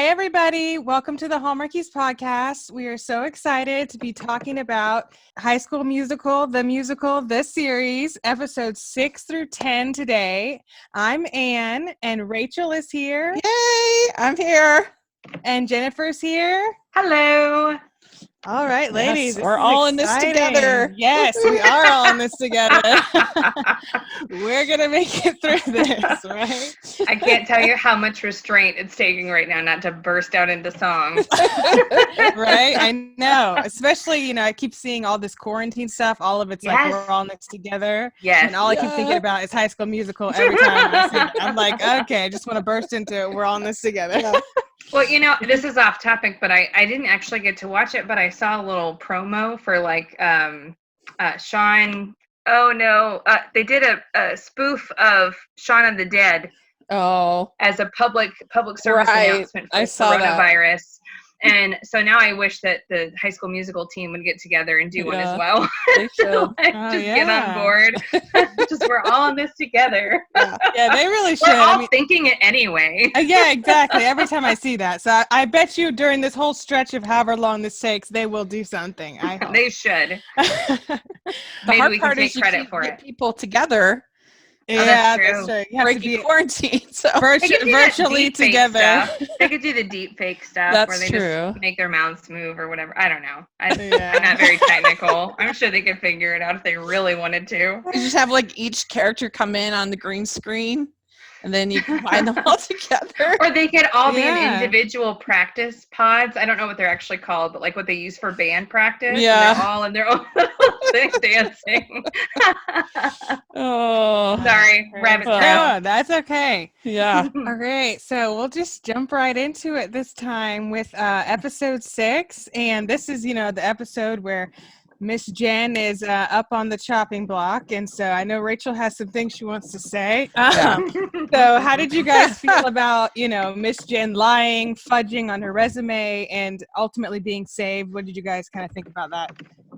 Hey, everybody. Welcome to the Hallmarkies podcast. We are so excited to be talking about High School Musical, the series, episodes 6 through 10 today. I'm Anne, and Rachel is here. Yay! I'm here. And Jennifer's here. Hello. All right, ladies. Yes, we're all in this together. Yes, we are all in this together. We're going to make it through this, right? I can't tell you how much restraint it's taking right now not to burst out into song. Right? I know. Especially, I keep seeing all this quarantine stuff. All of it's like we're all in this together. Yes. And all I keep thinking about is High School Musical every time I see it. I'm like, okay, I just want to burst into it. We're all in this together. Yeah. Well, this is off topic, but I didn't actually get to watch it, but I saw a little promo for Shaun. Oh no, they did a spoof of Shaun of the Dead. Oh, as a public service announcement for coronavirus. And so now I wish that the High School Musical team would get together and do one as well. They should. Get on board. Just we're all in this together. Yeah, they really should. We're all thinking it anyway. Yeah, exactly. Every time I see that. So I bet you during this whole stretch of however long this takes, they will do something. I hope. They should. Maybe we can take credit for it. People together. Yeah, that's true. You have breaking to be quarantine, so virtually together. They could do the deep fake stuff where they just make their mouths move or whatever. I don't know. I'm not very technical. I'm sure they could figure it out if they really wanted to. You just have each character come in on the green screen, and then you combine them all together. Or they could all be in individual practice pods. I don't know what they're actually called, but what they use for band practice. Yeah. And they're all in their own thing dancing. Oh. Sorry, rabbit trail. No, that's okay. Yeah. All right, so we'll just jump right into it this time with episode 6. And this is, the episode where Miss Jen is up on the chopping block, and so I know Rachel has some things she wants to say. So how did you guys feel about, Miss Jen lying, fudging on her resume, and ultimately being saved? What did you guys kind of think about that?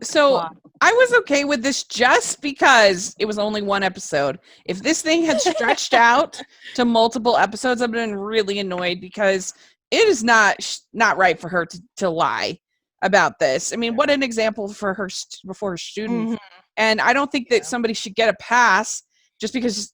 So I was okay with this just because it was only one episode. If this thing had stretched out to multiple episodes, I've been really annoyed because it is not right for her to lie about this. I mean, what an example for her before her student. Mm-hmm. And I don't think that somebody should get a pass just because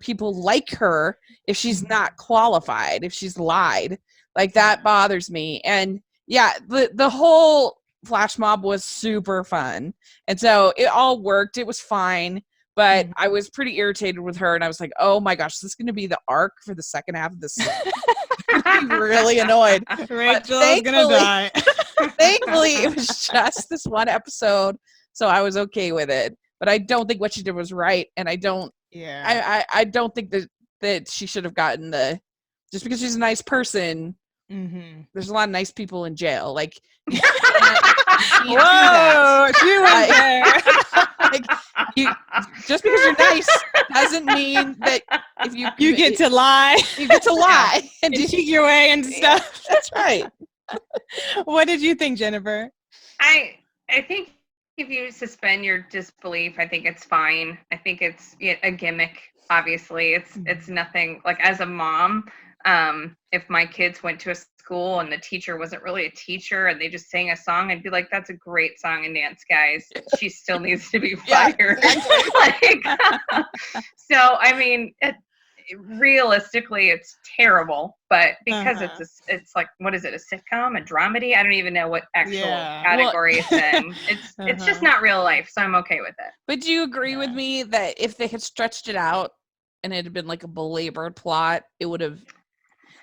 people like her if she's not qualified, if she's lied. That bothers me. And yeah, the whole flash mob was super fun. And so it all worked. It was fine. But I was pretty irritated with her, and I was like, oh my gosh, this is going to be the arc for the second half of this. I'm really annoyed. Rachel's going to die. Thankfully, it was just this one episode, so I was okay with it. But I don't think what she did was right, and I don't think that she should have gotten just because she's a nice person. Mm-hmm. There's a lot of nice people in jail. Whoa, she went there. Just because you're nice doesn't mean that if you get to lie. You get to lie and cheat your way into stuff. That's right. What did you think, Jennifer? I think if you suspend your disbelief, I think it's fine. I think it's a gimmick. Obviously, it's nothing. As a mom, if my kids went to a school and the teacher wasn't really a teacher and they just sang a song, I'd be like, that's a great song and dance, guys. She still needs to be fired. So I mean, realistically it's terrible, but because it's what is it, a sitcom, a dramedy? I don't even know what actual category it's in. It's just not real life, so I'm okay with it. But do you agree with me that if they had stretched it out and it had been a belabored plot, it would have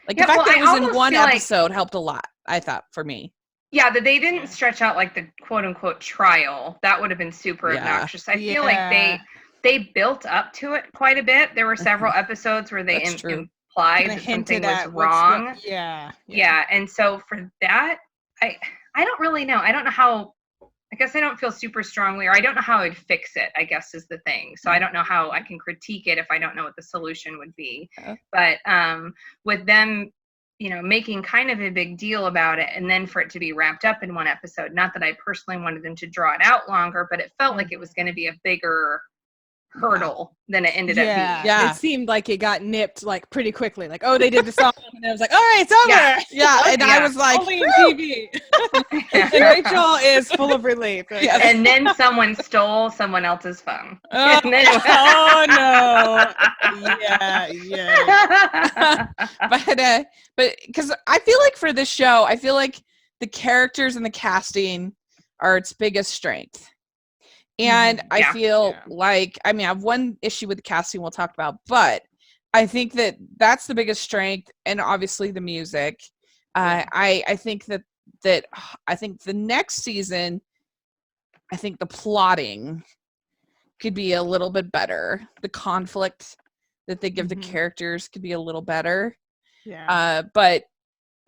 the fact that it was in one episode helped a lot, I thought, for me. Yeah, that they didn't stretch out the quote unquote trial. That would have been super obnoxious. I feel like they built up to it quite a bit. There were several episodes where they implied that something was wrong. Yeah. And so for that, I don't really know. I don't know how. I guess I don't feel super strongly, or I don't know how I'd fix it, I guess is the thing. So I don't know how I can critique it if I don't know what the solution would be. But with them, making kind of a big deal about it and then for it to be wrapped up in one episode, not that I personally wanted them to draw it out longer, but it felt like it was going to be a bigger hurdle than it ended up being. Yeah, it seemed like it got nipped like pretty quickly. Like, oh, they did the song, and I was like, all right, it's over. Yeah, and I was like, only in TV. And Rachel is full of relief. Yes. And then someone stole someone else's phone. Oh, oh no! Yeah. But because I feel like for this show, I feel like the characters and the casting are its biggest strength. And I feel like, I mean, I have one issue with the casting we'll talk about, but I think that that's the biggest strength, and obviously the music. I think that I think the next season, I think the plotting could be a little bit better. The conflict that they give the characters could be a little better. Yeah. But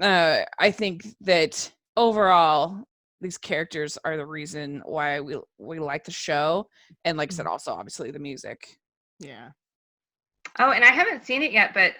I think that overall, these characters are the reason why we like the show, and like I said, also obviously the music. Yeah. Oh, and I haven't seen it yet, but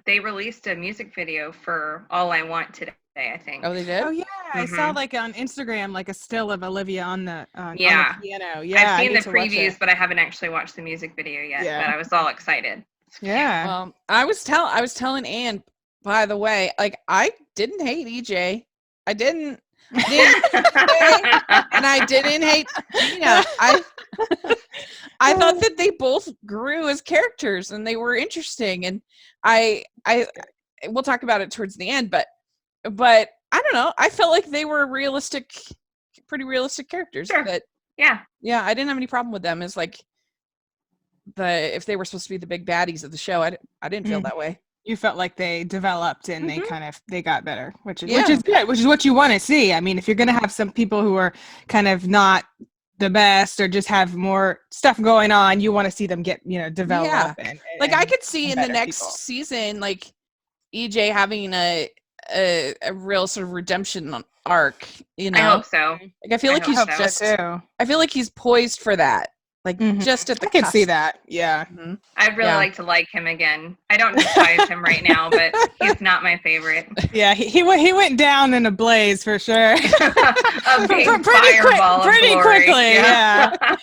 they released a music video for "All I Want Today," I think. Oh, they did? Oh yeah, I saw like on Instagram like a still of Olivia on the piano. Yeah, I've seen the previews, but I haven't actually watched the music video yet. Yeah. But I was all excited. Yeah. I was telling Anne, by the way, like I didn't hate EJ. I didn't. And I didn't hate Gina. I thought that they both grew as characters and they were interesting, and I we'll talk about it towards the end, but I don't know, I felt like they were pretty realistic characters. Sure. That I didn't have any problem with them as like if they were supposed to be the big baddies of the show. I didn't feel that way. You felt like they developed and they got better, which is good, which is what you want to see. I mean, if you're going to have some people who are kind of not the best or just have more stuff going on, you want to see them get, develop. Yeah. Like I could see in the next season, like EJ having a real sort of redemption arc, I hope so. Like I feel like I feel like he's poised for that. Like just at the I could see that. Yeah. I'd really like to like him again. I don't despise him right now, but he's not my favorite. Yeah, he went down in a blaze for sure. Pretty quickly. Yeah.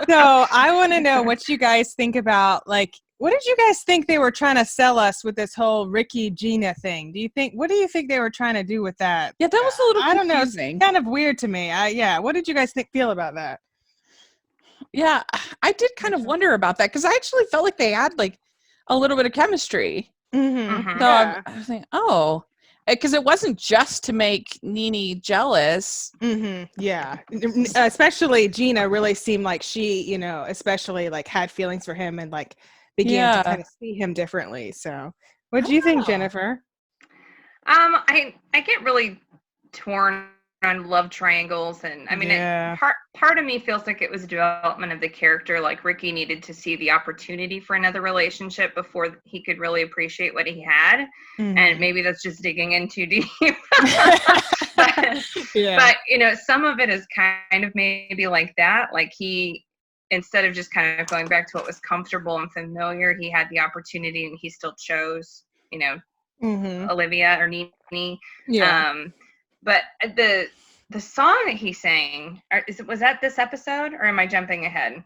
So I want to know what you guys think about, like, what did you guys think they were trying to sell us with this whole Ricky Gina thing? What do you think they were trying to do with that? Yeah, that was a little confusing. I don't know. It's kind of weird to me. What did you guys feel about that? Yeah, I did kind of wonder about that because I actually felt like they had like a little bit of chemistry. So I was thinking, because it wasn't just to make Nene jealous. Yeah, especially Gina really seemed like she, especially like had feelings for him and like began to kind of see him differently. So, what do you think, Jennifer? I get really torn on love triangles, and I mean, part of me feels like it was a development of the character. Like Ricky needed to see the opportunity for another relationship before he could really appreciate what he had, and maybe that's just digging in too deep. but some of it is kind of maybe like that. Like he, instead of just kind of going back to what was comfortable and familiar, he had the opportunity and he still chose, Olivia or Nene. But the song that he sang, was that this episode, or am I jumping ahead?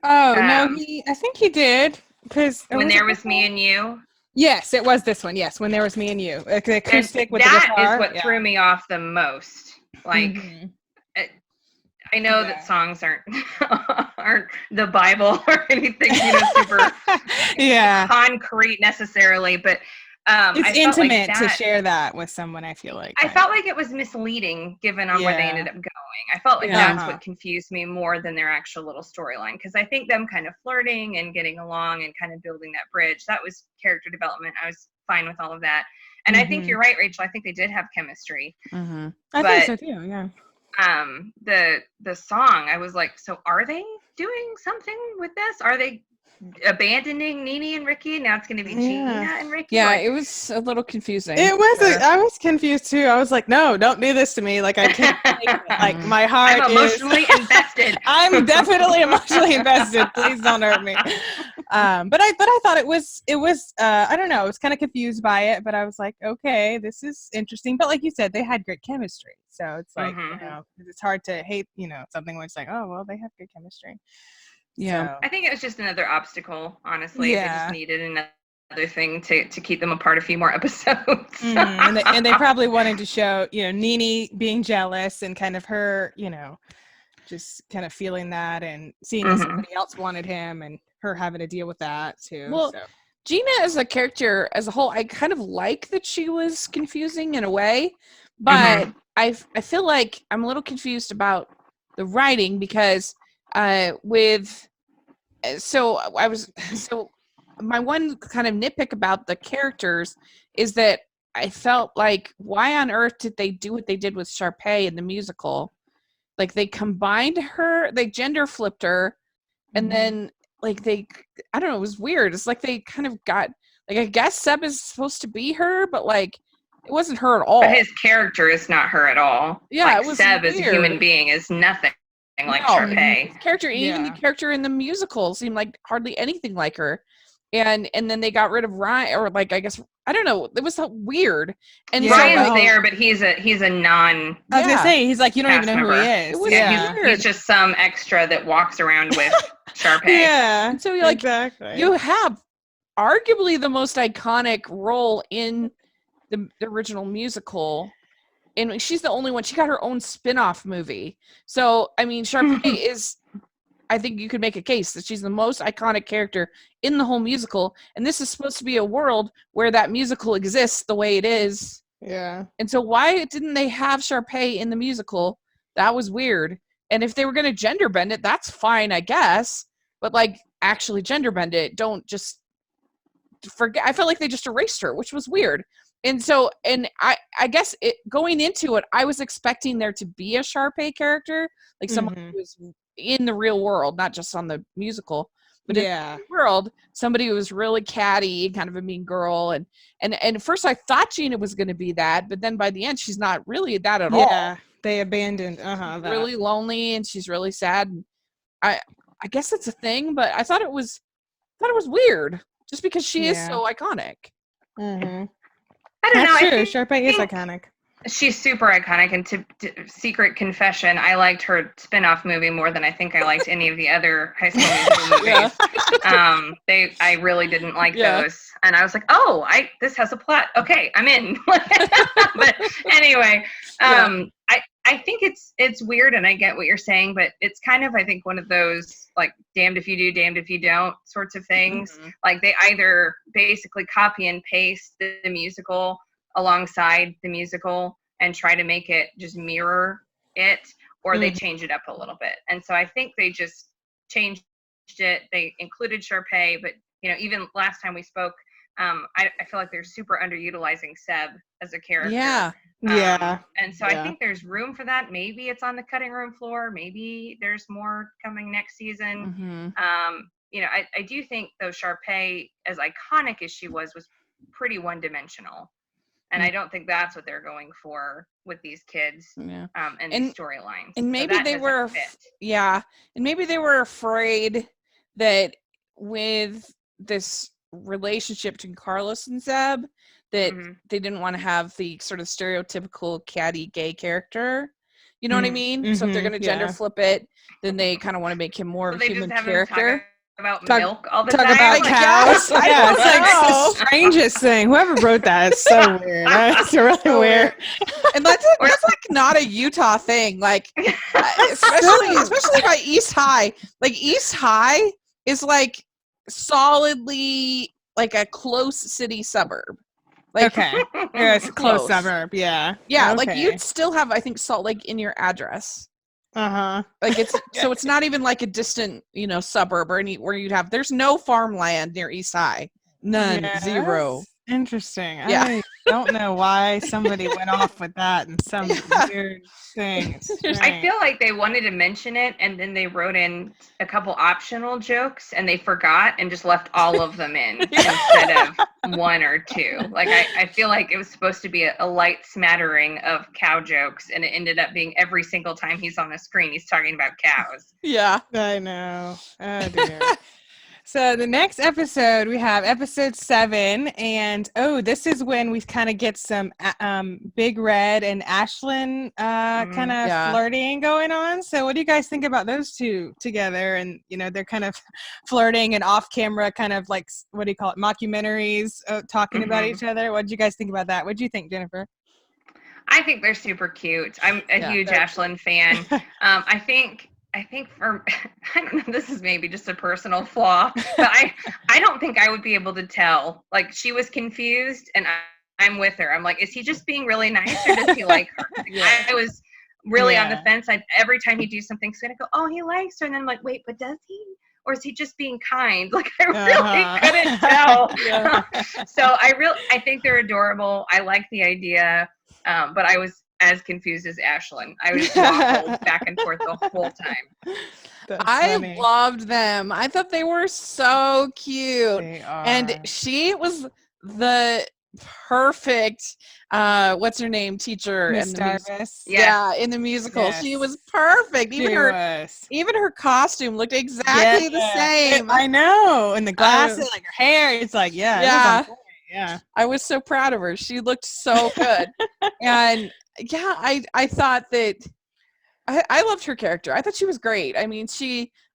Oh no, I think he did, because When There Was Me and You. Yes, it was this one. Yes, When There Was Me and You. The acoustic with the guitar. That is what threw me off the most. Like, I know that songs aren't the Bible or anything, super concrete necessarily, but it's intimate to share that with someone. I feel like I felt like it was misleading given on where they ended up going. I felt like that's what confused me more than their actual little storyline, because I think them kind of flirting and getting along and kind of building that bridge, that was character development. I was fine with all of that, and I think you're right, Rachel. I think they did have chemistry. I think so too. Yeah. The song, I was like, so are they doing something with this? Are they abandoning Nene and Ricky? Now it's going to be Gina and Ricky. Yeah, it was a little confusing. It was. I was confused too. I was like, no, don't do this to me. Like I can't. Like my heart. I'm emotionally invested. I'm definitely emotionally invested. Please don't hurt me. But I thought it was. I don't know. I was kind of confused by it, but I was like, okay, this is interesting. But like you said, they had great chemistry. So it's like it's hard to hate something when it's like, oh well, they have good chemistry. Yeah. So. I think it was just another obstacle, honestly. They just needed another thing to keep them apart a few more episodes. And they probably wanted to show, Nene being jealous and kind of her, just kind of feeling that and seeing that somebody else wanted him and her having to deal with that too. Well, Gina as a character as a whole, I kind of like that she was confusing in a way, but I feel like I'm a little confused about the writing because my one kind of nitpick about the characters is that I felt like, why on earth did they do what they did with Sharpay in the musical? Like, they combined her, they gender flipped her, and then I don't know, it was weird. It's like they kind of got, like, I guess Seb is supposed to be her, but like it wasn't her at all. But his character is not her at all. Yeah, like, it was Seb weird. as a human being is nothing like Sharpay. Even the character in the musical seemed like hardly anything like her. And then they got rid of Ryan, or like, I guess, I don't know, it was so weird. And Ryan's there, but he's a non. I was gonna say, he's like, you don't even know member. who he is. It was he's just some extra that walks around with Sharpay. Yeah, and so you're like, exactly. You have arguably the most iconic role in the original musical, and she's the only one. She got her own spin-off movie. So I mean, Sharpay is, I think you could make a case that she's the most iconic character in the whole musical, and this is supposed to be a world where that musical exists the way it is. Yeah. And so why didn't they have Sharpay in the musical? That was weird. And if they were going to gender bend it, that's fine, I guess. But like, actually gender bend it. Don't just forget. I felt like they just erased her, which was weird. And so, and I guess going into it, I was expecting there to be a Sharpay character, like someone who was in the real world, not just on the musical, but in the real world, somebody who was really catty, kind of a mean girl. And at first I thought Gina was going to be that, but then by the end, she's not really that at all. Yeah, they abandoned. She's really lonely and she's really sad. And I guess it's a thing, but I thought it was weird just because she is so iconic. I don't know. True. Sharpay is iconic. She's super iconic, and to secret confession, I liked her spin-off movie more than I think I liked any of the other High School Musical movies. I really didn't like those, and I was like, oh, this has a plot. Okay, I'm in. But anyway, I think it's weird, and I get what you're saying, but it's kind of, I think, one of those like damned if you do, damned if you don't sorts of things. Like, they either basically copy and paste the musical alongside the musical and try to make it just mirror it, or they change it up a little bit. And so I think they just changed it. They included Sharpay, but even last time we spoke, I feel like they're super underutilizing Seb as a character. And so I think there's room for that. Maybe it's on the cutting room floor. Maybe there's more coming next season. I do think, though, Sharpay, as iconic as she was pretty one-dimensional. And I don't think that's what they're going for with these kids and these storylines. And maybe they were, and maybe they were afraid that with this relationship between Carlos and Zeb, that they didn't want to have the sort of stereotypical catty gay character. You know what I mean? So if they're going to gender flip it, then they kind of want to make him more of a human character. About milk all the time. Talk about cows. Yeah, it's like the strangest thing. Whoever wrote that is so weird. That's really weird. And that's like not a Utah thing. Like, especially by East High. Like, East High is like solidly like a close city suburb. Like, yeah, it's a close suburb. Yeah. Like, you'd still have, I think, Salt Lake in your address. Like, it's so it's not even like a distant, suburb or where you'd have. There's no farmland near East High. None. Zero. Interesting. I don't know why somebody went off with that and some weird thing. I feel like they wanted to mention it, and then they wrote in a couple optional jokes, and they forgot and just left all of them in instead of one or two. Like, I feel like it was supposed to be a light smattering of cow jokes, and it ended up being every single time he's on the screen, he's talking about cows. Yeah. I know. Oh, dear. So the next episode, we have episode 7, and this is when we kind of get some Big Red and Ashlyn kind of flirting going on. So what do you guys think about those two together? And they're kind of flirting and off camera, kind of like, what do you call it, mockumentaries, talking about each other. What did you guys think about that? What do you think, Jennifer? I think they're super cute. I'm a huge Ashlyn fan. I think for I don't know, this is maybe just a personal flaw, but I don't think I would be able to tell. Like, she was confused, and I'm with her. I'm like, is he just being really nice, or does he like her? I was really on the fence. Every time he'd do something, so I'd go, oh, he likes her, and then I'm like, wait, but does he? Or is he just being kind? Like, I really couldn't tell. So I think they're adorable. I like the idea, but I was as confused as Ashlyn. I was waffled back and forth the whole time. I loved them. I thought they were so cute. They are. And she was the perfect what's her name, teacher Miss in the Darvis. in the musical. Yes. She was perfect. Even her costume looked exactly the same. I know. And the glasses, like her hair, it's like yeah. I was so proud of her. She looked so good. And I thought that I loved her character. I thought she was great. I mean,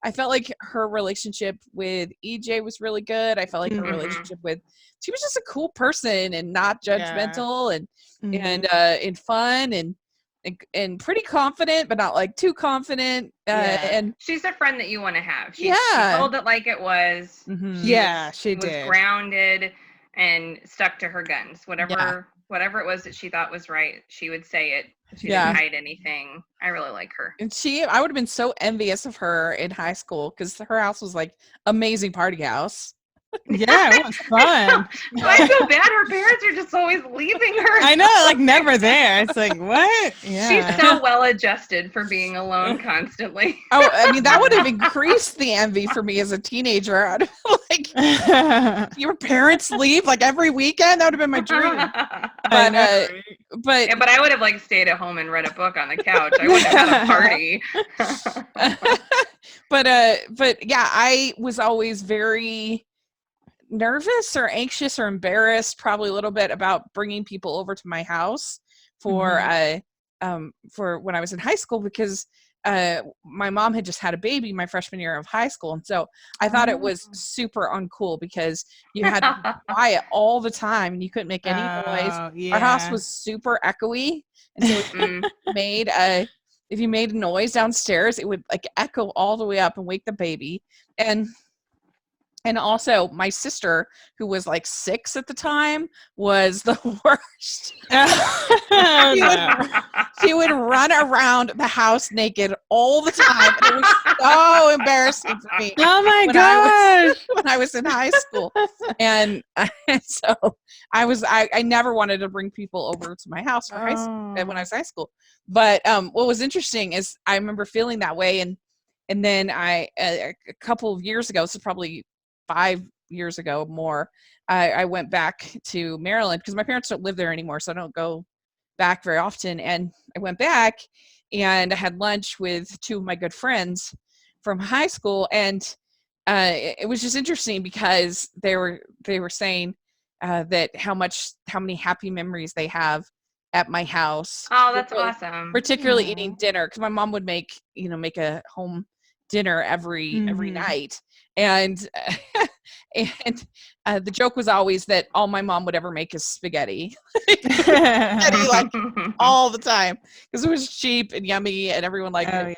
I felt like her relationship with EJ was really good. I felt like her relationship she was just a cool person and not judgmental and fun and pretty confident, but not like too confident. And she's a friend that you want to have. She told it like it was. She did. Was grounded and stuck to her guns. Whatever it was that she thought was right, she would say it. She didn't hide anything. I really like her. And I would have been so envious of her in high school because her house was like amazing party house. Yeah, it was fun. I feel bad. Her parents are just always leaving her. I know, like never there. It's like, what? Yeah. She's so well adjusted for being alone constantly. Oh, I mean, that would have increased the envy for me as a teenager. Like, your parents leave like every weekend. That would have been my dream. But I would have like stayed at home and read a book on the couch. I wouldn't have had a party. But yeah, I was always very nervous or anxious or embarrassed, probably a little bit, about bringing people over to my house for when I was in high school, because my mom had just had a baby my freshman year of high school, and so I thought it was super uncool because you had to be quiet all the time and you couldn't make any noise. Yeah. Our house was super echoey, and so if you made a noise downstairs, it would like echo all the way up and wake the baby. And also, my sister, who was like 6 at the time, was the worst. She would run around the house naked all the time. And it was so embarrassing for me. Oh my gosh! When I was in high school, and so I never wanted to bring people over to my house for high school when I was in high school. But what was interesting is I remember feeling that way, and then a couple of years ago, so probably 5 years ago more, I went back to Maryland because my parents don't live there anymore, so I don't go back very often. And I went back and I had lunch with 2 of my good friends from high school, and it was just interesting because they were saying that how many happy memories they have at my house. Oh, that's awesome. Particularly eating dinner, because my mom would make a home dinner every night, and the joke was always that all my mom would ever make is spaghetti, like all the time, because it was cheap and yummy and everyone liked it.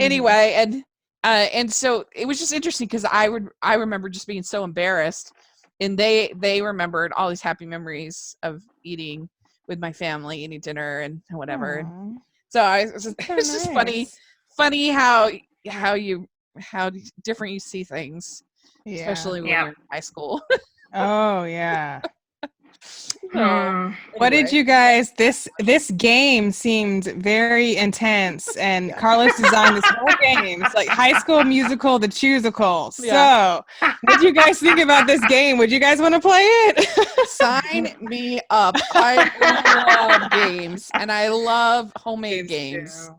Anyway, and so it was just interesting because I remember just being so embarrassed, and they remembered all these happy memories of eating with my family, eating dinner and whatever. And so it was just funny how different you see things, especially when you're in high school. Oh yeah. What did you guys? This game seemed very intense, and Carlos designed this whole game. It's like High School Musical, the Choosical. So, what do you guys think about this game? Would you guys want to play it? Sign me up! I love games, and I love homemade games.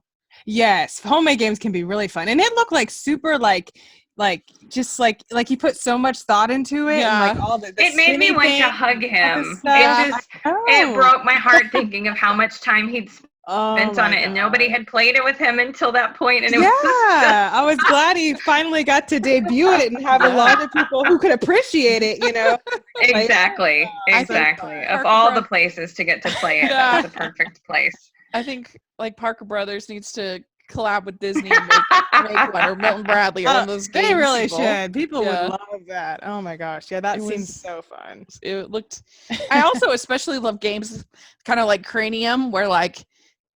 Yes, homemade games can be really fun, and it looked like super like like just like he put so much thought into it, and like all the it made me want to hug him. It broke my heart thinking of how much time he'd spent on it, and nobody had played it with him until that point. And I was glad he finally got to debut it and have a lot of people who could appreciate it, you know. Exactly. Of all the places to get to play it, that was the perfect place. I think like Parker Brothers needs to collab with Disney and make one, or Milton Bradley, or one of those games. They really should. People would love that. Oh my gosh. Yeah, that seems so fun. It looked I also especially love games kind of like Cranium, where like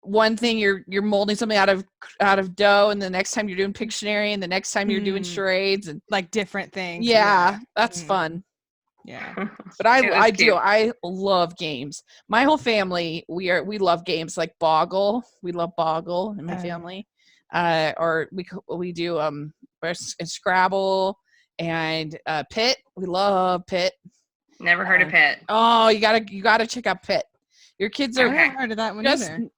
one thing you're molding something out of dough, and the next time you're doing Pictionary, and the next time you're doing charades, and like different things. That's fun. But I love games. My whole family, we love games like Boggle. We love Boggle in my family. Or we do Scrabble and Pit. We love Pit. Never heard of Pit. Oh, you gotta check out Pit. Your kids are I haven't heard of that one either.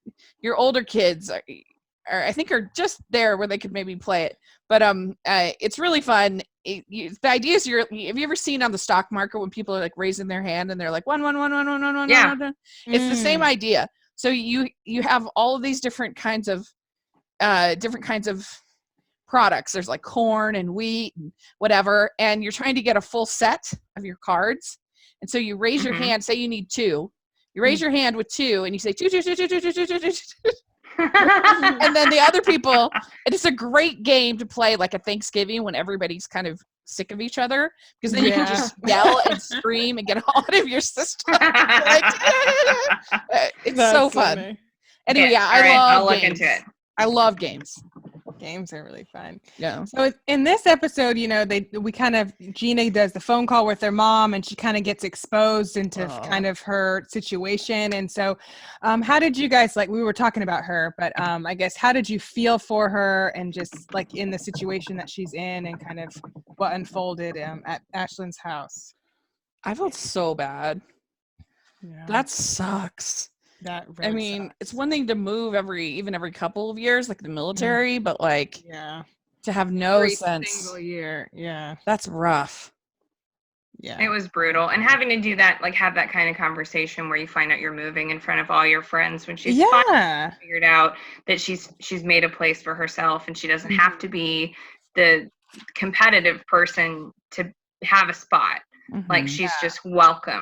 Your older kids are I think are just there where they could maybe play it. But it's really fun. The idea is have you ever seen on the stock market when people are like raising their hand and they're like one? Yeah. It's the same idea. So you have all of these different kinds of products. There's like corn and wheat and whatever, and you're trying to get a full set of your cards. And so you raise your hand, say you need 2. You raise your hand with 2 and you say 2. And then the other people, and it's a great game to play like at Thanksgiving when everybody's kind of sick of each other, because then you can just yell and scream and get it all out of your system. It's so fun. Anyway, I'll look into it. I love games. Games are really fun. Yeah. So in this episode, you know, Gina does the phone call with her mom, and she kind of gets exposed into kind of her situation. And so, how did you guys, like, we were talking about her, but I guess how did you feel for her, and just like in the situation that she's in, and kind of what unfolded at Ashlyn's house? I felt so bad. Yeah. That sucks. That really sucks. It's one thing to move every couple of years, like the military, but like to have no every sense single year. Yeah. That's rough. Yeah. It was brutal. And having to do that, like have that kind of conversation where you find out you're moving in front of all your friends when she's finally figured out that she's made a place for herself, and she doesn't have to be the competitive person to have a spot. Like she's just welcome.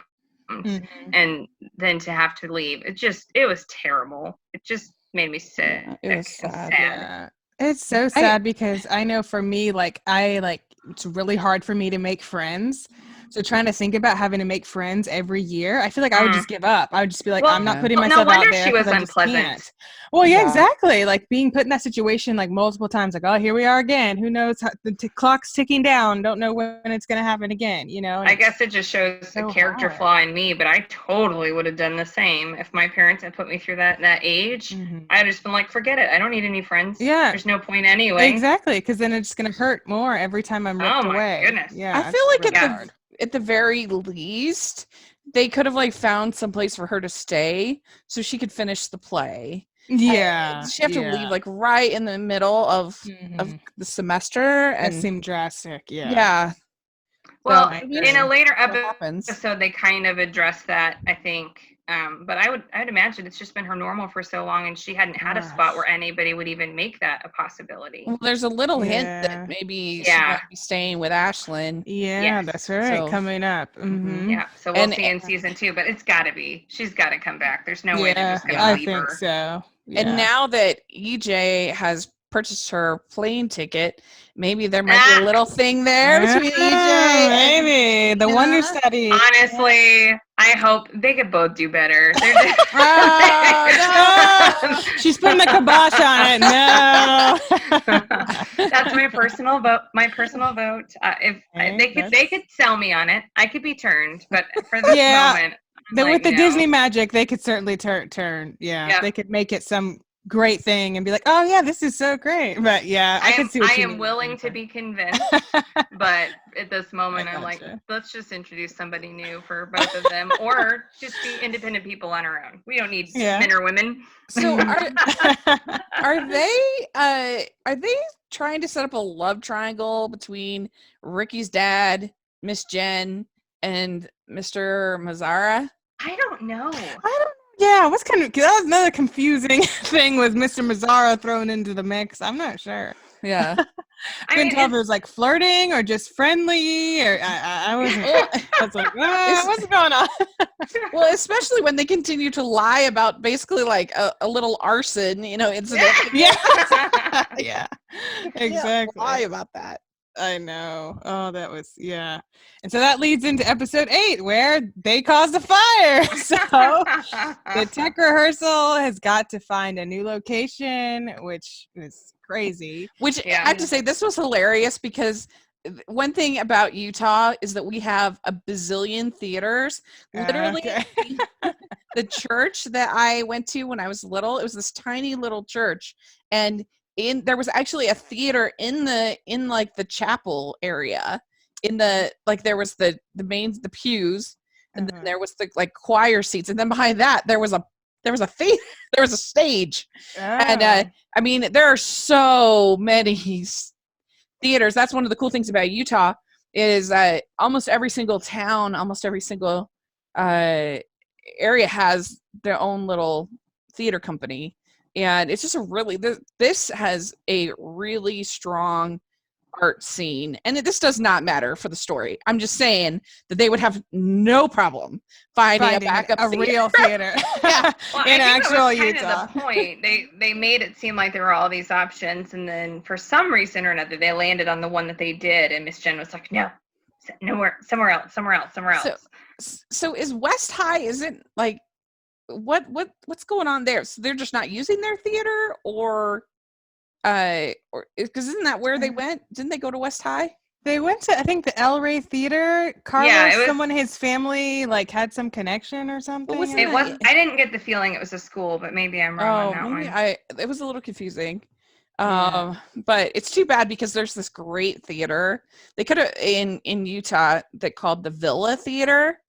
And then to have to leave, it was terrible. It just made me sick. It was sad. Yeah. It's so sad because I know for me, it's really hard for me to make friends. So trying to think about having to make friends every year, I feel like I would just give up. I would just be like, I'm not putting myself out there. She was unpleasant. Well, exactly. Like being put in that situation like multiple times, like, oh, here we are again. Who knows? The clock's ticking down. Don't know when it's going to happen again, you know? I guess it just shows a character flaw in me, but I totally would have done the same. If my parents had put me through that age, I'd just been like, forget it. I don't need any friends. Yeah. There's no point anyway. Exactly. Because then it's going to hurt more every time I'm ripped away. Oh, my goodness. Yeah. I feel like at the very least, they could have like found some place for her to stay so she could finish the play. Yeah. She have to leave like right in the middle of the semester, and it seemed drastic. Yeah. Yeah. Well, in a later episode, they kind of addressed that, I think. But I'd imagine it's just been her normal for so long, and she hadn't had a spot where anybody would even make that a possibility. Well, there's a little hint that maybe she might be staying with Ashlyn. Yeah, that's right. Coming up. Yeah, so we'll see in season 2, but it's got to be. She's got to come back. There's no way they're just going to leave her. I think so. Yeah. And now that EJ has purchased her plane ticket, maybe there might be a little thing there between EJ. Maybe the Wonder Study. Honestly, I hope they could both do better. No. She's putting the kibosh on it. No. That's my personal vote. If they could sell me on it, I could be turned. But for this moment. With the Disney magic, they could certainly turn. Yeah, they could make it some great thing and be like, oh yeah, this is so great. But yeah, I can see what you mean. I am willing to be convinced, but at this moment I'm like, let's just introduce somebody new for both of them, or just be independent people on our own. We don't need men or women. So are they trying to set up a love triangle between Ricky's dad, Miss Jen, and Mr. Mazzara? I don't know. Yeah, what's that was another confusing thing with Mr. Mazzara thrown into the mix. I'm not sure. Yeah. I couldn't tell if it was like flirting or just friendly, or I was like, what's going on? Well, especially when they continue to lie about basically like a little arson, incident. Yeah. Yeah. Exactly. Lie about that. I know. Oh, that was, yeah. And so that leads into episode 8, where they caused a fire. So the tech rehearsal has got to find a new location, which is crazy. Which I have to say, this was hilarious because one thing about Utah is that we have a bazillion theaters. Literally, the church that I went to when I was little, it was this tiny little church, and there was actually a theater in the chapel area. There was the pews, and then there was the like choir seats, and then behind that there was a theater, there was a stage. And I mean, there are so many theaters. That's one of the cool things about Utah is almost every single town, almost every single area has their own little theater company. And it's just this has a really strong art scene. And this does not matter for the story. I'm just saying that they would have no problem finding a backup a theater. Real theater. Yeah. Well, in actual Utah. Utah. Of the point. They made it seem like there were all these options, and then for some reason or another, they landed on the one that they did, and Miss Jen was like, no, nowhere, somewhere else. So is West High, isn't like, what's going on there? So they're just not using their theater, or because isn't that where they went? Didn't they go to West High? They went to, I think, the El Rey Theater. Carlos, someone his family like had some connection or something. I didn't get the feeling it was a school, but maybe I'm wrong on that one. It was a little confusing. But it's too bad because there's this great theater. They could have in Utah that called the Villa Theater.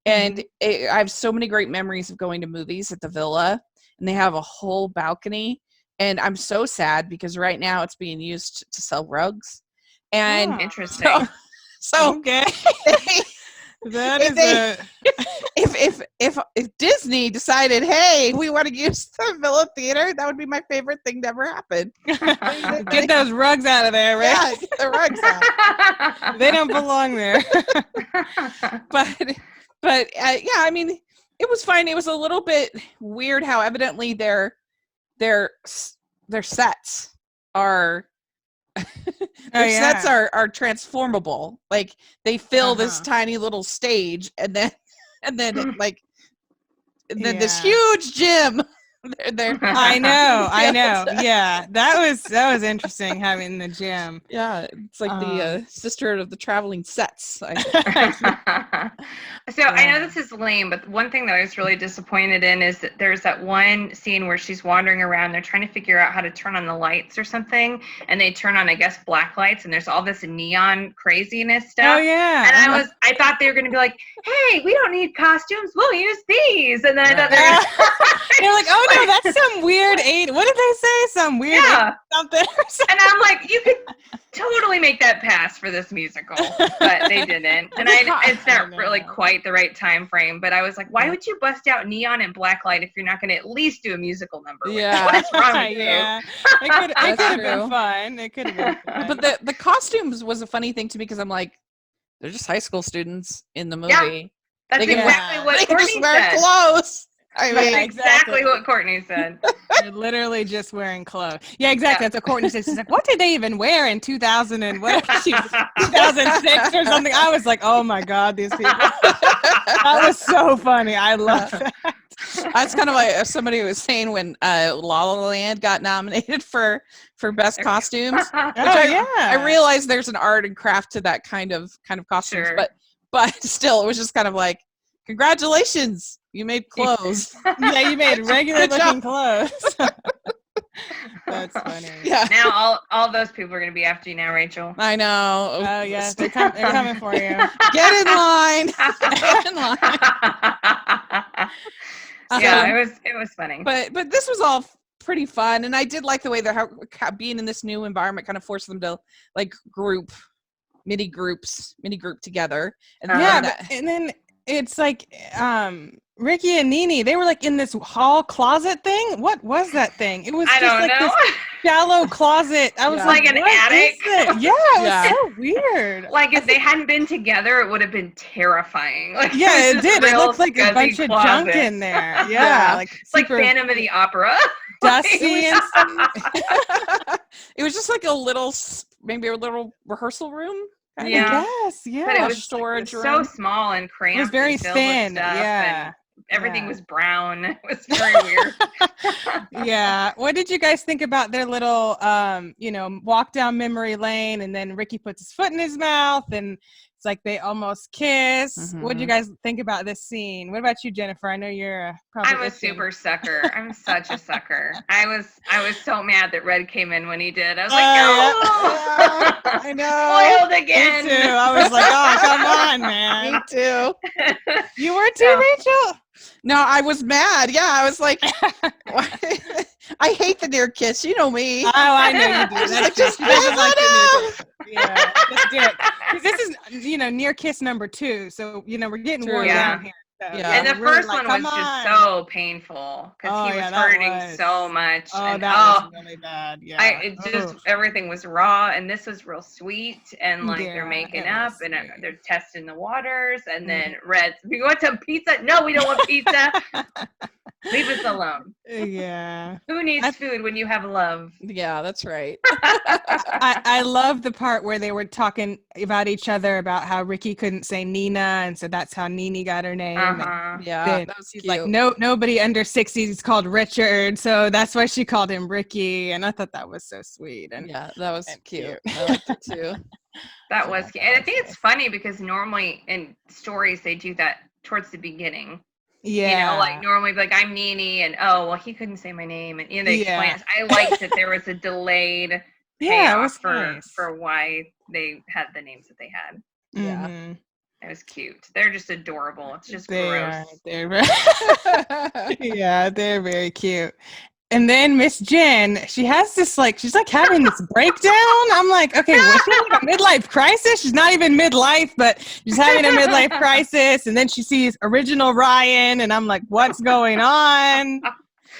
And I have so many great memories of going to movies at the Villa, and they have a whole balcony. And I'm so sad because right now it's being used to sell rugs. And interesting. So okay. If Disney decided, hey, we want to use the Villa Theater, that would be my favorite thing to ever happen. Get those rugs out of there, right? Yeah, get the rugs out. They don't belong there. But yeah, I mean, it was fine. It was a little bit weird how evidently their sets are sets are transformable. Like they fill this tiny little stage, and then this huge gym. They're I know. Yeah, that was interesting having the gym. Yeah, it's like the sister of the traveling sets. So I know this is lame, but one thing that I was really disappointed in is that there's that one scene where she's wandering around. They're trying to figure out how to turn on the lights or something, and they turn on, I guess, black lights, and there's all this neon craziness stuff. Oh yeah. And I thought they were going to be like, "Hey, we don't need costumes. We'll use these." And then I thought they're like, "Oh no, that's some weird What did they say? Some weird something or something." And I'm like, you could totally make that pass for this musical, but they didn't. And it's not really quite the right time frame, but I was like, why would you bust out neon and blacklight if you're not going to at least do a musical number? Yeah. What is wrong with you? It could have been fun. It could have been fun. But the costumes was a funny thing to me because I'm like, they're just high school students in the movie. Yeah, that's exactly what Courtney said. Clothes. I mean, exactly what Courtney said. You're literally just wearing clothes. Yeah, exactly. That's what Courtney said. She's like, what did they even wear in 2000 and whatever? 2006 or something. I was like, oh my God, these people. That was so funny. I love that. That's kind of like somebody was saying when La La Land got nominated for best costumes. I realized there's an art and craft to that kind of costumes, but still, it was just kind of like, congratulations, you made clothes. Yeah, you made regular looking clothes. That's funny. Yeah. Now all those people are going to be after you now, Rachel. I know. Oh, yes. They're coming for you. Get in line. Get in line. Yeah, it was funny. But this was all pretty fun, and I did like the way they're being in this new environment kind of forced them to like mini group together. And and then it's like Ricky and Nene, they were like in this hall closet thing. What was that thing? It was this shallow closet. I was like an attic. Yeah, it was so weird. Like if they hadn't been together, it would have been terrifying. Like, it did. It looked like a bunch of junk in there. Yeah, like it's like Phantom of the Opera. Dusty and stuff. It was just like maybe a little rehearsal room. Yes, yeah. But it was storage room. So small and cramped. It was very thin. Yeah. Everything was brown. It was very weird. Yeah. What did you guys think about their little, walk down memory lane, and then Ricky puts his foot in his mouth, and it's like they almost kiss. Mm-hmm. What did you guys think about this scene? What about you, Jennifer? I know you're probably. I'm a super sucker. I'm such a sucker. I was so mad that Red came in when he did. I was like, no. I know. Spoiled again. Me too. I was like, oh, come on, man. Me too. You were too, Rachel? No, I was mad. Yeah, I was like, I hate the near kiss. You know me. Oh, I know you do. That's just she doesn't like the near kiss. Yeah, let's do it. Because this is, near kiss number 2. So, we're getting worn down here. So, and the first one was just so painful because he was hurting so much. Oh, that was really bad. Yeah. Everything was raw, and this was real sweet, and they're making up, and they're testing the waters, and then Red, we want some pizza? No, we don't want pizza. Leave us alone. Yeah. Who needs food when you have love? Yeah, that's right. I love the part where they were talking about each other, about how Ricky couldn't say Nina, and so that's how Nene got her name. Yeah, that was he's cute. like, nobody under 60 is called Richard, so that's why she called him Ricky, and I thought that was so sweet. And yeah, that was cute. I liked it too. That was cute. And I think it's funny because normally in stories they do that towards the beginning. Yeah. Normally like I'm Nene, and he couldn't say my name, and they explain it. I liked that there was a delayed payoff for why they had the names that they had. Yeah. Mm-hmm. It was cute. They're just adorable. It's just gross. Yeah, they're very cute. And then Miss Jen, she has this she's having this breakdown. I'm like, okay, was she having a midlife crisis? She's not even midlife, but she's having a midlife crisis. And then she sees original Ryan, and I'm like, what's going on?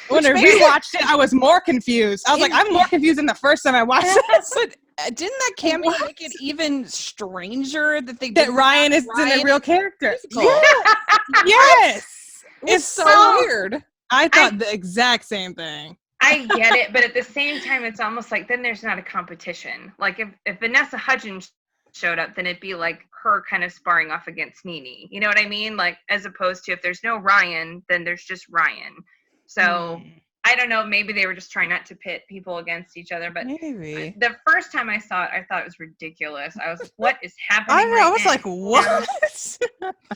When I rewatched it, I was more confused. I was like, I'm more confused than the first time I watched it. But didn't that cameo make it even stranger that Ryan is in a real character? Yes. Yes. It's so weird. I thought the exact same thing. I get it, but at the same time, it's almost like then there's not a competition. Like if Vanessa Hudgens showed up, then it'd be like her kind of sparring off against Nene. You know what I mean? Like as opposed to if there's no Ryan, then there's just Ryan. So I don't know. Maybe they were just trying not to pit people against each other. But maybe the first time I saw it, I thought it was ridiculous. I was like, what is happening? I know. I was like, what?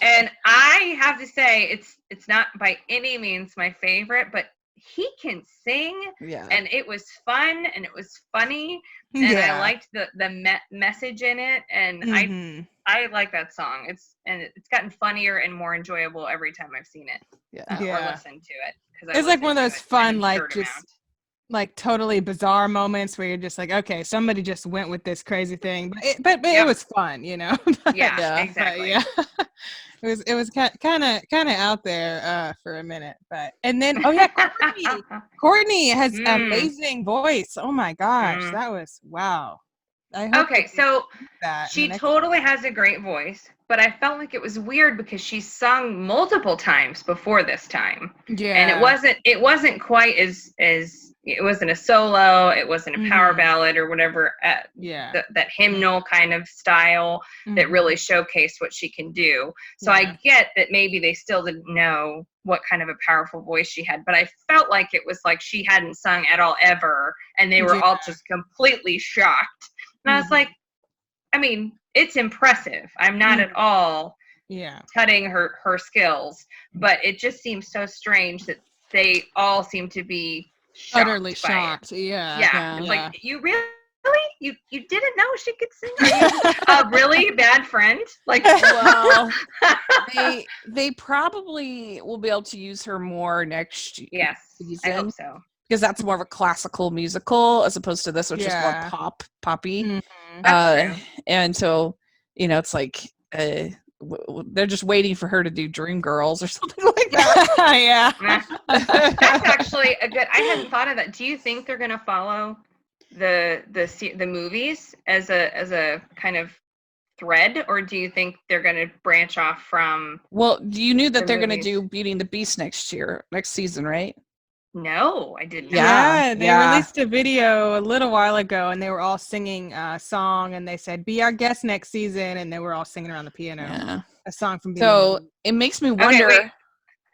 And I have to say, it's not by any means my favorite, but he can sing. Yeah. And it was fun and it was funny. And I liked the message in it. And I like that song. It's gotten funnier and more enjoyable every time I've seen it or listened to it. It's like one of those fun, totally bizarre moments where you're just like, okay, somebody just went with this crazy thing, but it was fun, But, exactly. Yeah. It was kind of out there for a minute, and then Courtney has an amazing voice. Oh my gosh, that was wow. So she totally has a great voice, but I felt like it was weird because she sung multiple times before this time. Yeah. And it wasn't quite as it wasn't a solo, it wasn't a power ballad or whatever, that hymnal kind of style that really showcased what she can do. So I get that maybe they still didn't know what kind of a powerful voice she had, but I felt like it was like she hadn't sung at all ever, and they were all just completely shocked. And I was like, I mean, it's impressive. I'm not at all cutting her skills, but it just seems so strange that they all seem to be utterly shocked. Yeah. It's like, you really? You didn't know she could sing? Are you a really bad friend? Like, well, they probably will be able to use her more next season. I hope so. Because that's more of a classical musical as opposed to this, which is more poppy. Mm-hmm. That's true. And so, it's like they're just waiting for her to do Dreamgirls or something like that. That's actually a good. I hadn't thought of that. Do you think they're going to follow the movies as a kind of thread, or do you think they're going to branch off from? Well, you knew that they're going to do Beauty and the Beast next season, right? No, I didn't. Yeah, they released a video a little while ago, and they were all singing a song, and they said, "Be our guest next season," and they were all singing around the piano. A song from. So it makes me wonder. Okay,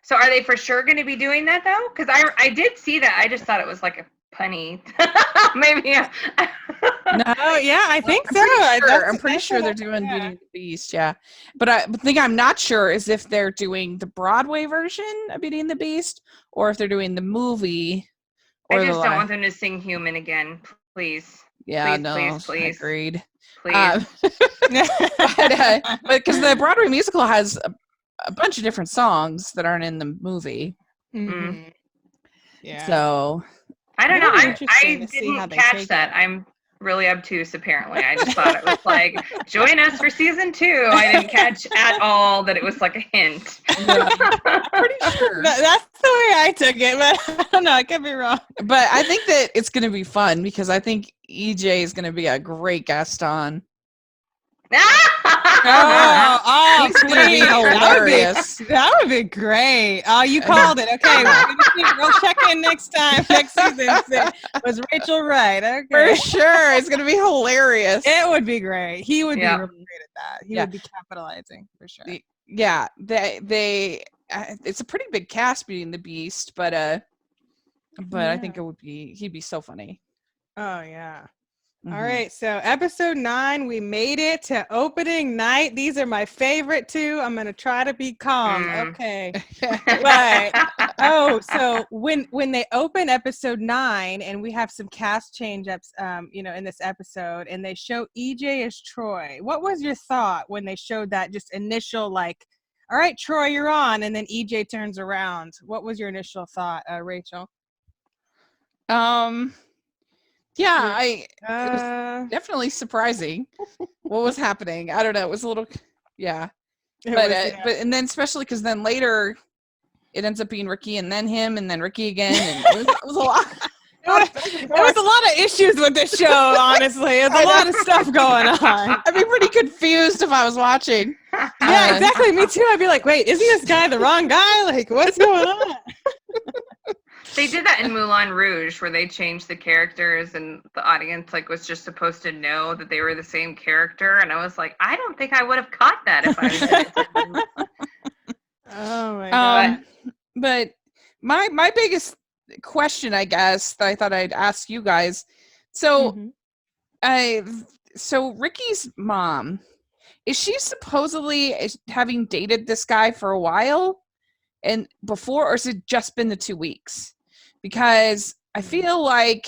so are they for sure going to be doing that though? Because I did see that. I just thought it was like a punny. Maybe. No, yeah, I think so. I'm pretty sure they're doing Beauty and the Beast, But the thing I'm not sure is if they're doing the Broadway version of Beauty and the Beast, or if they're doing the movie. I just don't want them to sing Human again, please. Yeah, please. Agreed. Please. But because the Broadway musical has a bunch of different songs that aren't in the movie. Mm-hmm. Yeah. So I don't know. I didn't catch that. I'm really obtuse, apparently. I just thought it was like, join us for season 2. I didn't catch at all that it was like a hint. Yeah, I'm pretty sure. That's the way I took it, but I don't know. I could be wrong. But I think that it's going to be fun because I think EJ is going to be a great guest on. He's going to be hilarious. That would be great. Oh, you called it. Okay, we'll check in next season. Was Rachel right? Okay. For sure. It's going to be hilarious. It would be great. He would be really great at that. He would be capitalizing for sure. Yeah, they it's a pretty big cast being the Beast, but I think he'd be so funny. Oh yeah. Mm-hmm. All right, so episode 9, we made it to opening night. These are my favorite 2. I'm gonna try to be calm. Okay. But so when they open episode 9, and we have some cast change-ups, in this episode, and they show EJ as Troy. What was your thought when they showed that just initial like, all right, Troy, you're on, and then EJ turns around? What was your initial thought, Rachel? Yeah, it was definitely surprising what was happening. I don't know. It was a little, but and then especially because then later it ends up being Ricky and then him and then Ricky again, and it was a lot. There was a lot of issues with this show, honestly. There's a lot of stuff going on. I'd be pretty confused if I was watching. Yeah, exactly. Me too. I'd be like, wait, isn't this guy the wrong guy? Like, what's going on? They did that in Moulin Rouge, where they changed the characters, and the audience was just supposed to know that they were the same character. And I was like, I don't think I would have caught that if I was. Oh my god! But my biggest question, I guess, that I thought I'd ask you guys. So, so Ricky's mom, is she supposedly having dated this guy for a while, and before, or has it just been the 2 weeks? Because I feel like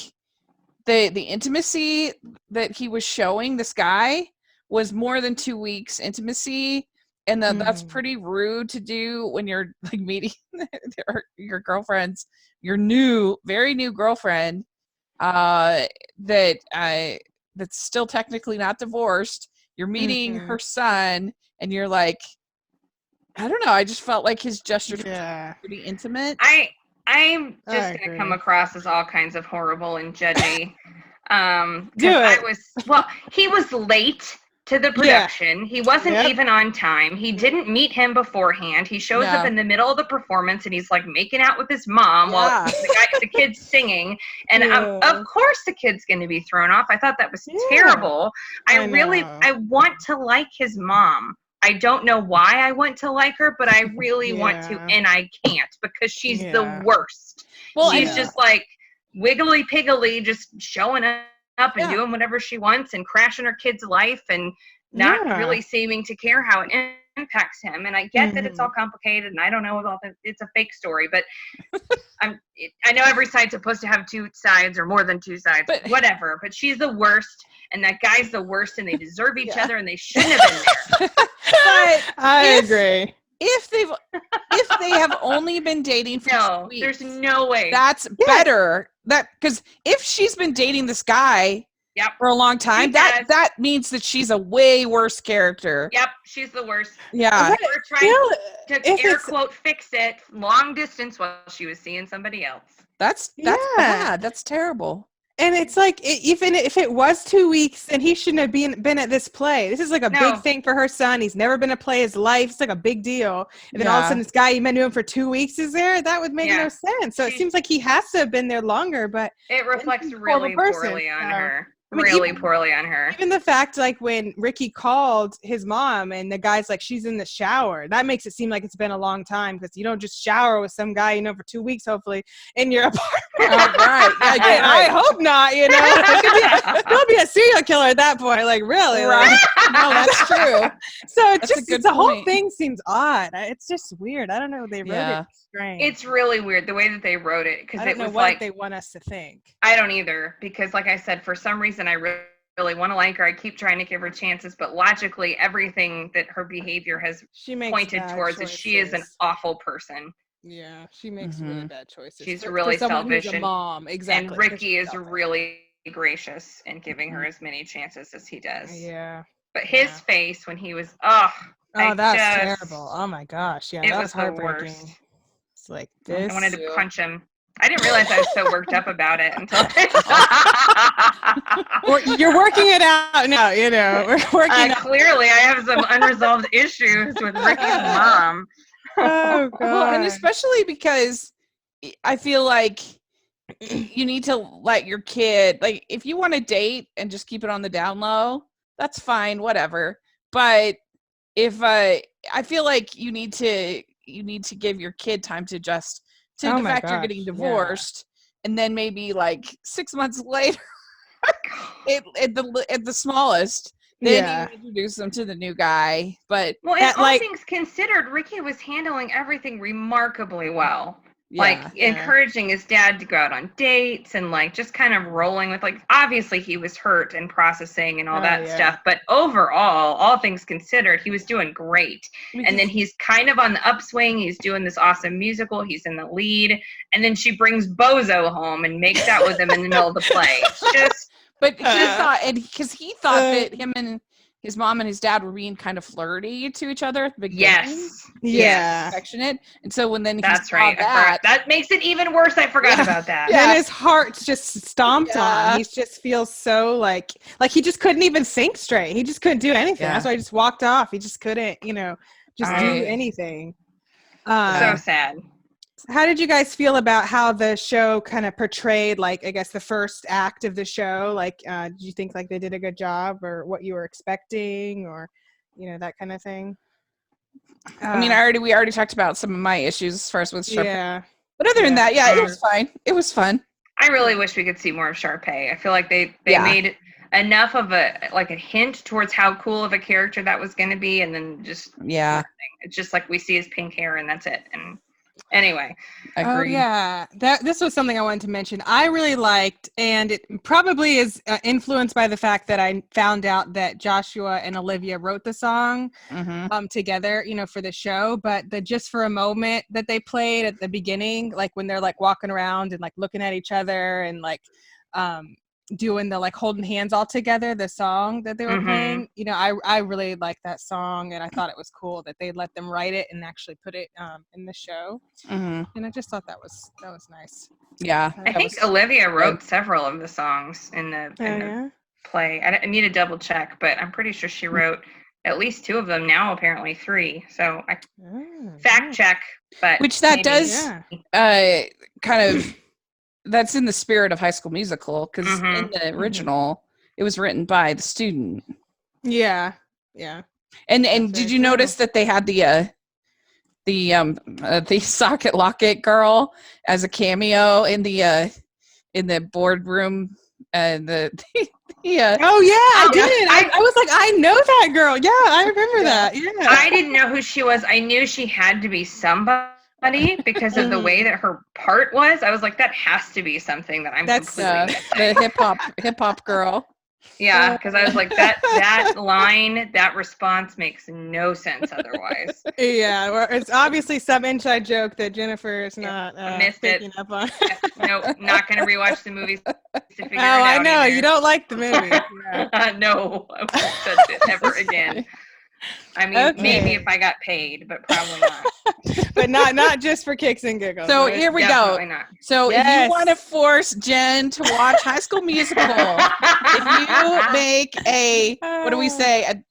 the intimacy that he was showing this guy was more than 2 weeks intimacy, and that's pretty rude to do when you're like meeting your girlfriend's, your very new girlfriend, that's still technically not divorced. You're meeting her son, and you're like, I don't know. I just felt like his gestures were pretty intimate. I'm just going to come across as all kinds of horrible and judgy. He was late to the production. Yeah. He wasn't even on time. He didn't meet him beforehand. He shows up in the middle of the performance, and he's like making out with his mom while the kid's singing. And of course the kid's going to be thrown off. I thought that was terrible. I want to like his mom. I don't know why I want to like her, but I really want to, and I can't, because she's the worst. Well, she's just like wiggly piggly, just showing up and doing whatever she wants and crashing her kid's life and not really seeming to care how it impacts him. And I get that it's all complicated and I don't know about it's a fake story, but I know every side's supposed to have two sides or more than two sides, but whatever. But she's the worst and that guy's the worst and they deserve each other and they shouldn't have been there. But I agree. If they have only been dating for 2 weeks, there's no way. That's better. Because if she's been dating this guy for a long time, that means that she's a way worse character. Yep, she's the worst. Yeah. We're trying to air quote fix it long distance while she was seeing somebody else. That's bad. That's terrible. And it's like, even if it was 2 weeks, then he shouldn't have been at this play. This is like a big thing for her son. He's never been to play his life. It's like a big deal. And then all of a sudden, this guy you met him for 2 weeks is there? That would make no sense. So it seems like he has to have been there longer, but it reflects really poorly on her. Poorly on her. Even the fact, like, when Ricky called his mom and the guy's like, she's in the shower, that makes it seem like it's been a long time because you don't just shower with some guy, for 2 weeks, hopefully, in your apartment. Right. I hope not, There'll be a serial killer at that point. Like, really? Right. No, that's true. So the whole thing seems odd. It's just weird. I don't know. They wrote it strange. It's really weird the way that they wrote it because it was like they want us to think. I don't either because, like I said, for some reason I really want to like her. I keep trying to give her chances, but logically, everything that her behavior has pointed towards is she is an awful person. Yeah, she makes really bad choices. She's really selfish. Who's a mom, exactly. And Ricky is really gracious in giving her as many chances as he does. Yeah. But his face when he was that's terrible. Oh my gosh, yeah, that was heartbreaking. The worst. It's like this. I wanted to punch him. I didn't realize I was so worked up about it until you're working it out now, We're working clearly I have some unresolved issues with Ricky's mom. Oh god. Well, and especially because I feel like you need to let your kid, like, if you want to date and just keep it on the down low, that's fine, whatever. But if I feel like you need to give your kid time to adjust to the fact you're getting divorced, and then maybe like 6 months later, at the smallest, then you introduce them to the new guy. But all things considered, Ricky was handling everything remarkably well. Encouraging his dad to go out on dates and just kind of rolling with obviously he was hurt and processing and all that stuff, but overall, all things considered, he was doing great. And then he's kind of on the upswing. He's doing this awesome musical. He's in the lead, and then she brings Bozo home and makes out with him in the middle of the play. But he thought, and because he thought that him and his mom and his dad were being kind of flirty to each other at the beginning. Yes. Affectionate. And so when then that's right. That makes it even worse. I forgot about that. Yeah. And his heart's just stomped on. He just feels so like he just couldn't even think straight. He just couldn't do anything. That's why he just walked off. He just couldn't, just do anything. So sad. How did you guys feel about how the show kind of portrayed, I guess, the first act of the show? Did you think they did a good job, or what you were expecting, or, that kind of thing? I mean, we already talked about some of my issues first with Sharpay. Yeah. But other than that, it was fine. It was fun. I really wish we could see more of Sharpay. I feel like they made enough of a hint towards how cool of a character that was going to be, and then just nothing. It's just we see his pink hair and that's it. And anyway, agreed. Oh yeah, this was something I wanted to mention. I really liked, and it probably is influenced by the fact that I found out that Joshua and Olivia wrote the song together, for the show. But the "Just for a Moment" that they played at the beginning, when they're walking around and looking at each other and doing the holding hands all together, the song that they were playing, I really liked that song, and I thought it was cool that they let them write it and actually put it in the show. And I just thought that was nice. I think Olivia wrote several of the songs in the play. I need to double check, but I'm pretty sure she wrote at least 2 of them, now apparently 3. So I fact check, but which that does kind of that's in the spirit of High School Musical, because in the original, it was written by the student. Yeah. And did you notice that they had the Socket Locket girl as a cameo in the boardroom and the Oh yeah, I did. I was like, I know that girl. Yeah, I remember that. Yeah. I didn't know who she was. I knew she had to be somebody because of the way that her part was. I was like, that has to be something that I'm completely missing. The hip hop girl. Yeah, because I was like, that line, that response makes no sense otherwise. Yeah, well, it's obviously some inside joke that Jennifer is not picking up on. Nope, not going to rewatch the movies to figure it out. Oh, I know. Either. You don't like the movie. Yeah. No, I won't touch it ever again. I mean, maybe if I got paid, but probably not. But not just for kicks and giggles. So here we go. Not. So if you want to force Jen to watch High School Musical, if you make a what do we say, a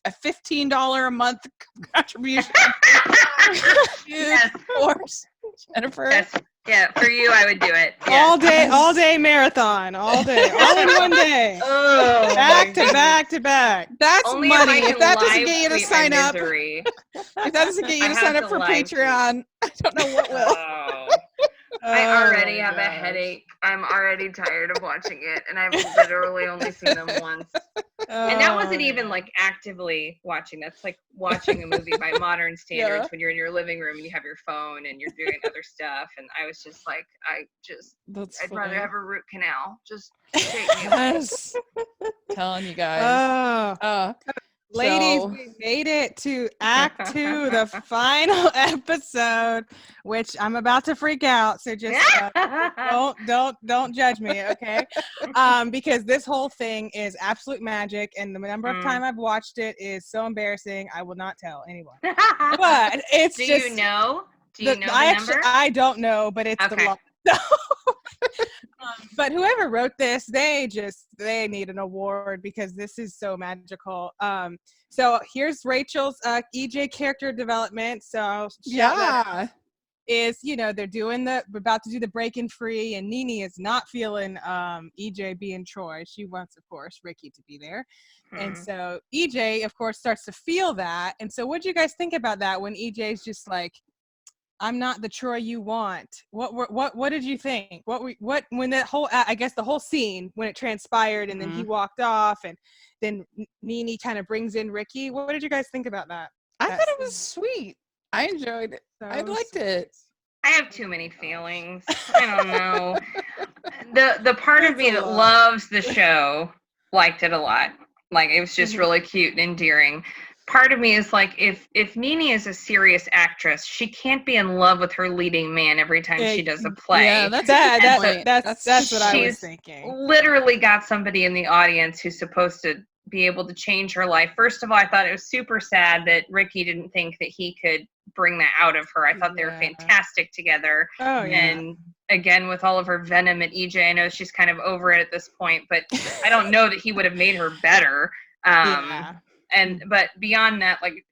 $15 a month contribution to force Jennifer. Yes. Yeah, for you, I would do it. Yes. All day marathon, all day, all in one day. Oh, back to back. That's only money. If that doesn't get you to sign up, if that doesn't get you to sign up for Patreon, I don't know what will. I already have a headache. I'm already tired of watching it, and I've literally only seen them once. And that wasn't even like actively watching. That's like watching a movie by modern standards when you're in your living room and you have your phone and you're doing other stuff. And I was just like, I'd rather have a root canal. Just take me away. Telling you guys. Ladies, we made it to Act 2, the final episode, which I'm about to freak out. So just don't judge me, okay? Because this whole thing is absolute magic, and the number of time I've watched it is so embarrassing. I will not tell anyone. But it's Do just. You know? Do you know the number? I don't know, but it's the law. But whoever wrote this, they need an award because this is so magical. So here's Rachel's EJ character development. So is they're about to do the breaking free, and Nene is not feeling EJ being Troy. She wants, of course, Ricky to be there. And so EJ, of course, starts to feel that. And so what do you guys think about that when EJ's just like, I'm not the Troy you want? What did you think? When that whole, I guess the whole scene when it transpired and then he walked off and then Nene kind of brings in Ricky. What did you guys think about that? I thought it was sweet. I enjoyed it. I liked it. I have too many feelings. I don't know. The part of me that loves the show liked it a lot. Like it was just really cute and endearing. Part of me is like, if Nene is a serious actress, she can't be in love with her leading man every time she does a play. Yeah, that's what I was thinking. Literally got somebody in the audience who's supposed to be able to change her life. First of all, I thought it was super sad that Ricky didn't think that he could bring that out of her. I thought they were fantastic together. Oh, yeah. And again, with all of her venom at EJ, I know she's kind of over it at this point, but I don't know that he would have made her better. But beyond that, like,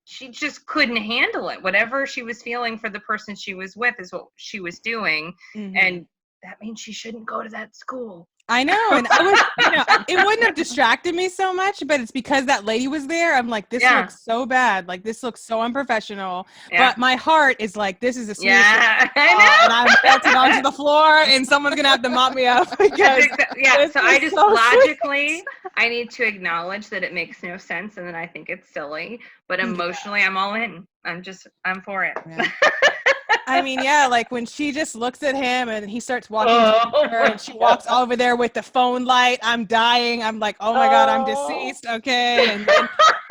she just couldn't handle it. Whatever she was feeling for the person she was with is what she was doing. And that means she shouldn't go to that school. I know. And I was, it wouldn't have distracted me so much, but it's because that lady was there. I'm like, this looks so bad. Like, this looks so unprofessional. But my heart is like, this is a serious I know. And I'm melting onto the floor and someone's going to have to mop me up. Because so I just so logically, I need to acknowledge that it makes no sense and that I think it's silly. But emotionally, I'm all in. I'm for it. Yeah. I mean, like when she just looks at him and he starts walking to her and she walks over there with the phone light, I'm dying. I'm like, oh my God, I'm deceased. Okay. And then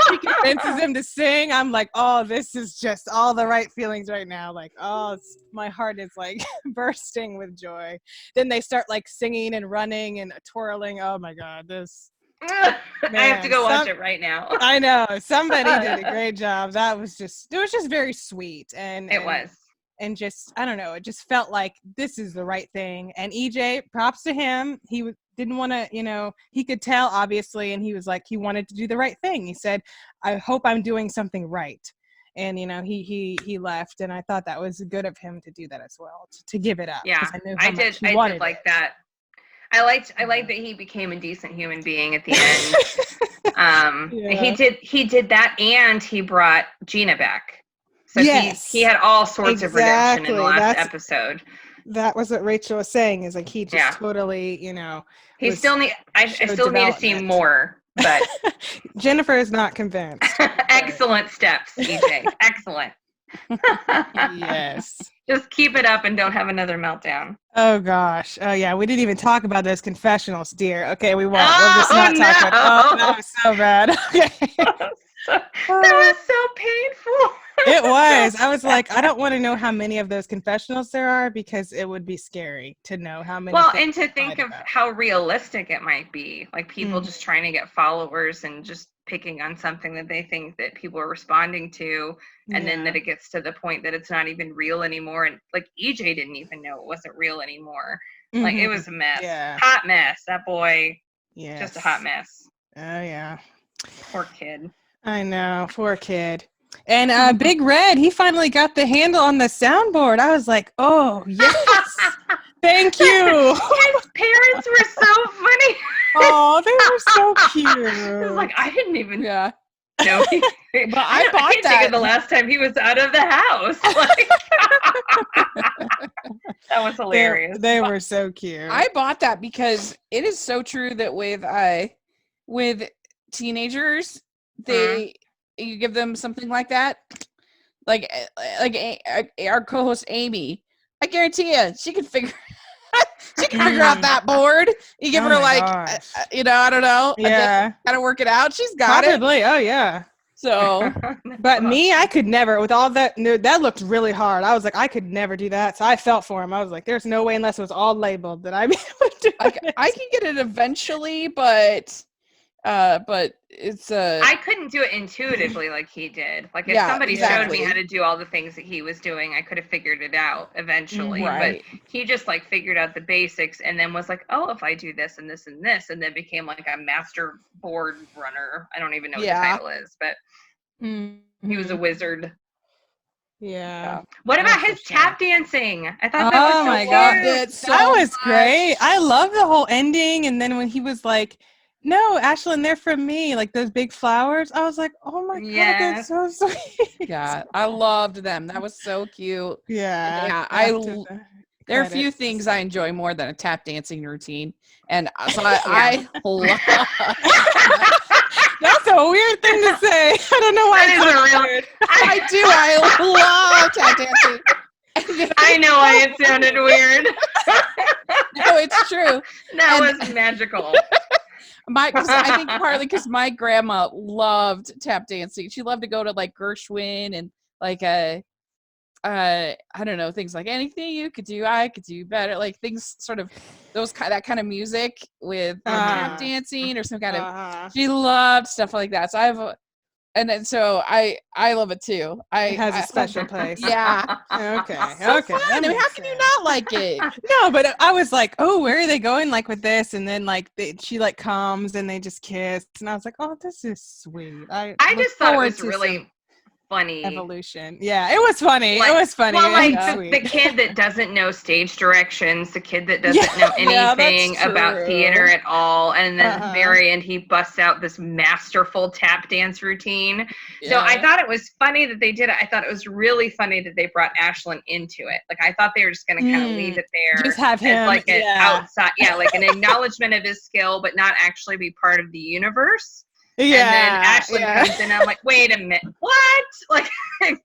she convinces him to sing. I'm like, oh, this is just all the right feelings right now. Like, my heart is like bursting with joy. Then they start like singing and running and twirling. Oh my God, this. Man, I have to go watch it right now. I know. Somebody did a great job. It was just very sweet. And it was. And just, I don't know, it just felt like this is the right thing. And EJ, props to him. He didn't want to, he could tell, obviously, and he was like, he wanted to do the right thing. He said, I hope I'm doing something right. And, he left. And I thought that was good of him to do that as well, to give it up. Yeah, I did like that. I liked that he became a decent human being at the end. He did that, and he brought Gina back. So he had all sorts of redemption in the last episode. that was what Rachel was saying, is like he just totally, he still need I still need to see more, but Jennifer is not convinced. Excellent steps, EJ. Excellent. Yes. Just keep it up and don't have another meltdown. Oh gosh. Oh yeah, we didn't even talk about those confessionals, dear. Okay, we won't. We'll just not talk about. Oh, that was so bad. Okay. That was so painful. It was. I was like, I don't want to know how many of those confessionals there are, because it would be scary to know how many. Well, and to think of how realistic it might be, like people just trying to get followers and just picking on something that they think that people are responding to, and then that it gets to the point that it's not even real anymore, and like EJ didn't even know it wasn't real anymore. Like it was a mess. Hot mess. That boy. Yeah. Just a hot mess. Oh yeah. Poor kid. I know, poor kid. And Big Red, he finally got the handle on the soundboard. I was like, oh yes, thank you. His parents were so funny. Oh, they were so cute. I was like, I didn't even know. But I can't think of the last time he was out of the house. Like, that was hilarious. They were so cute. I bought that because it is so true that with teenagers, you give them something like that, like our co-host Amy. I guarantee you, she can figure out that board. You give her I don't know, gotta work it out. She's got probably. Oh yeah. So, but me, I could never, with all that. No, that looked really hard. I was like, I could never do that. So I felt for him. I was like, there's no way, unless it was all labeled, that I'd be able to do it. I can get it eventually, but it's I couldn't do it intuitively like he did. Like if somebody showed me how to do all the things that he was doing, I could have figured it out eventually. But he just like figured out the basics and then was like, oh, if I do this and this and this, and then became like a master board runner. I don't even know what the title is, but he was a wizard. Yeah. What about his tap dancing? I thought that was so my God, that was great. I love the whole ending, and then when he was like, no, Ashlyn, they're from me, like those big flowers. I was like, oh my God, that's so sweet. Yeah, I loved them. That was so cute. Yeah. There are a few things I enjoy more than a tap dancing routine. And so I love That's a weird thing to say. I don't know why it's weird. I do. I love tap dancing. I know why it sounded weird. No, it's true. That was magical. I think partly because my grandma loved tap dancing. She loved to go to like Gershwin and like I don't know, things like anything you could do, I could do better. Like things sort of that kind of music with tap dancing or some kind of. She loved stuff like that. So I love it too. It has a special place. Yeah. Okay. So okay. I mean, how can you not like it? No, but I was like, oh, where are they going like with this? And then like she like comes and they just kiss, and I was like, oh, this is sweet. I just thought it was really funny evolution. Yeah, it was funny. Like, it was funny. Well, like the kid that doesn't know stage directions, the kid that doesn't know anything about theater at all, and then at the very end he busts out this masterful tap dance routine. So I thought it was funny that they did it. I thought it was really funny that they brought Ashlyn into it. Like I thought they were just going to kind of leave it there, just have him as like an outside, like an acknowledgement of his skill, but not actually be part of the universe. Yeah, and then Ashlyn comes in, and I'm like, wait a minute, what? Like, there's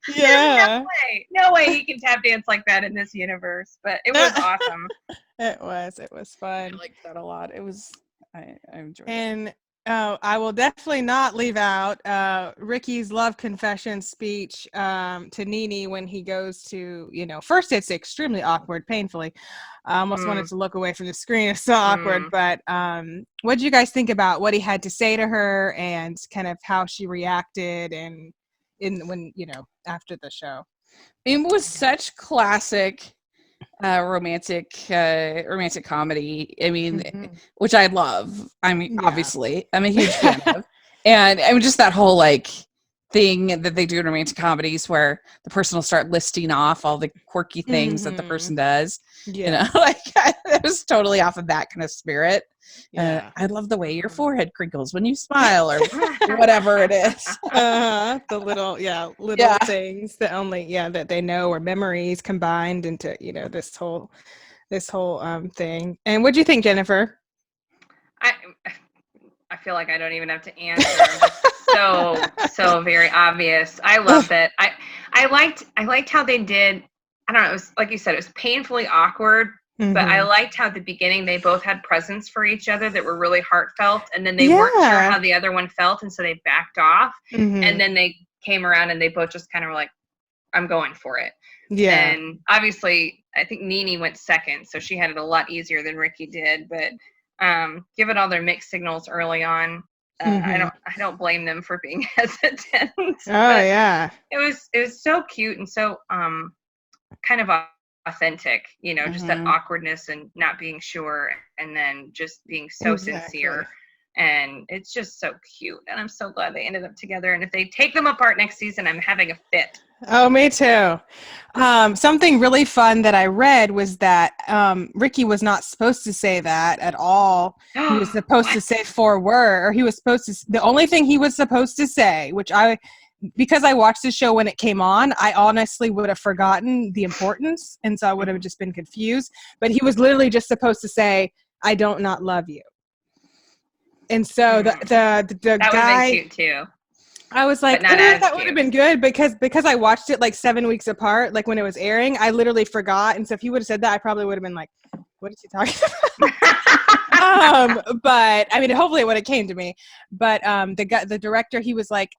no way he can tap dance like that in this universe. But it was awesome. It was fun. I liked that a lot. It was, I enjoyed it. And I will definitely not leave out Ricky's love confession speech to Nene when he goes to, first it's extremely awkward, painfully. I almost wanted to look away from the screen. It's so awkward. But what did you guys think about what he had to say to her and kind of how she reacted and after the show? It was such classic romantic comedy. I mean, which I love. I mean, obviously, I'm a huge fan of. And I mean, just that whole like thing that they do in romantic comedies where the person will start listing off all the quirky things that the person does. Yeah. Like it was totally off of that kind of spirit. Yeah. I love the way your forehead crinkles when you smile, or whatever it is. The little things that only that they know, or memories combined into this whole thing. And what do you think, Jennifer? I feel like I don't even have to answer. It's so very obvious. I loved it. I liked how they did. I don't know. It was like you said. It was painfully awkward, but I liked how at the beginning they both had presents for each other that were really heartfelt, and then they weren't sure how the other one felt, and so they backed off. And then they came around and they both just kind of were like, "I'm going for it." Yeah. And obviously, I think Nene went second, so she had it a lot easier than Ricky did, but. Given all their mixed signals early on, I don't blame them for being hesitant. Oh yeah, it was so cute and so kind of authentic, just that awkwardness and not being sure, and then just being so sincere. And it's just so cute, and I'm so glad they ended up together. And if they take them apart next season, I'm having a fit. Oh, me too. Something really fun that I read was that Ricky was not supposed to say that at all. He was supposed to say 4 words, or he was supposed to. The only thing he was supposed to say, because I watched the show when it came on, I honestly would have forgotten the importance, and so I would have just been confused. But he was literally just supposed to say, "I don't not love you." And so the that guy, would have been cute too. I was like, that would have been good because I watched it like 7 weeks apart, like when it was airing. I literally forgot, and so if he would have said that, I probably would have been like, "What is he talking about?" But I mean, hopefully it would have came to me. But the director, he's like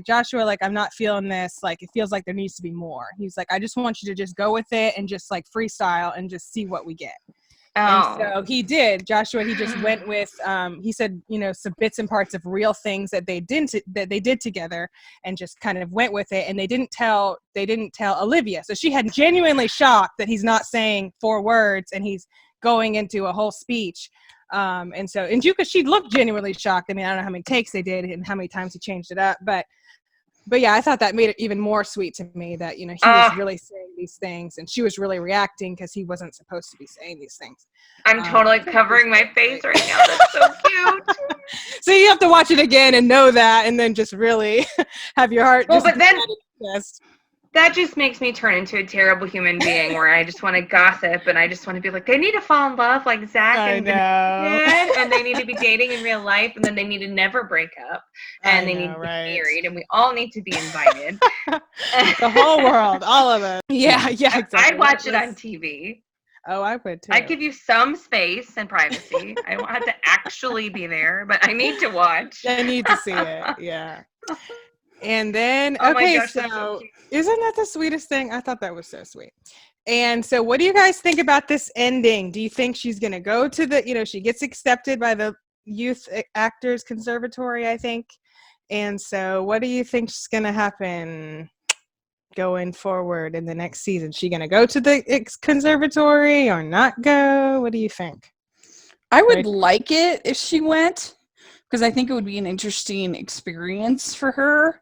Joshua, like, I'm not feeling this. Like, it feels like there needs to be more. He's like, I just want you to just go with it and just like freestyle and just see what we get. And so he did. Joshua, he just went with, he said, some bits and parts of real things that they did together, and just kind of went with it. And they didn't tell Olivia. So she had genuinely shocked that he's not saying 4 words and he's going into a whole speech. And Juka, she looked genuinely shocked. I mean, I don't know how many takes they did and how many times he changed it up, but yeah, I thought that made it even more sweet to me that, he was really saying these things, and she was really reacting because he wasn't supposed to be saying these things. I'm totally covering my face right now. That's so cute. So you have to watch it again and know that, and then just really have your heart. Well, but then that just makes me turn into a terrible human being where I just want to gossip and I just want to be like, they need to fall in love like Zach and they need to be dating in real life, and then they need to never break up, and they need to be married, and we all need to be invited. The whole world, all of us. Yeah, exactly. I'd watch it on TV. Oh, I would too. I'd give you some space and privacy. I don't have to actually be there, but I need to watch. I need to see it, yeah. And then, so isn't that the sweetest thing? I thought that was so sweet. And so what do you guys think about this ending? Do you think she's going to go to she gets accepted by the Youth Actors Conservatory, I think. And so what do you think is going to happen going forward in the next season? Is she going to go to the conservatory or not go? What do you think? I would like it if she went, because I think it would be an interesting experience for her.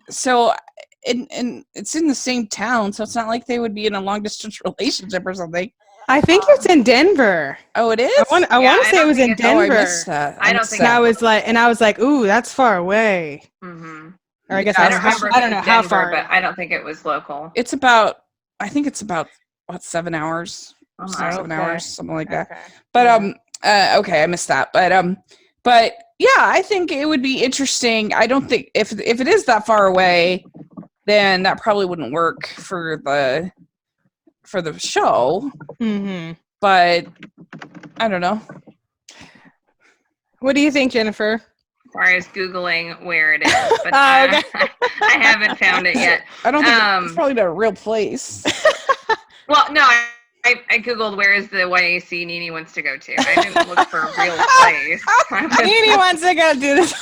So it's in the same town, so it's not like they would be in a long distance relationship or something. I think it's in Denver. Oh, it is? I want to say it was in Denver. Oh, I missed that. I don't think I was like, ooh, that's far away. Or I guess I don't know how far, but I don't think it was local. It's about, I think it's about 7 hours, 7 hours, something like that. But okay, I missed that. But yeah, I think it would be interesting. I don't think if it is that far away, then that probably wouldn't work for the show. But I don't know. What do you think, Jennifer? As far as Googling where it is, but I haven't found it yet. I don't think it's probably not a real place. Well, no, I Googled where is the YAC Nene wants to go to. I didn't look for a real place. Nene wants to go do this.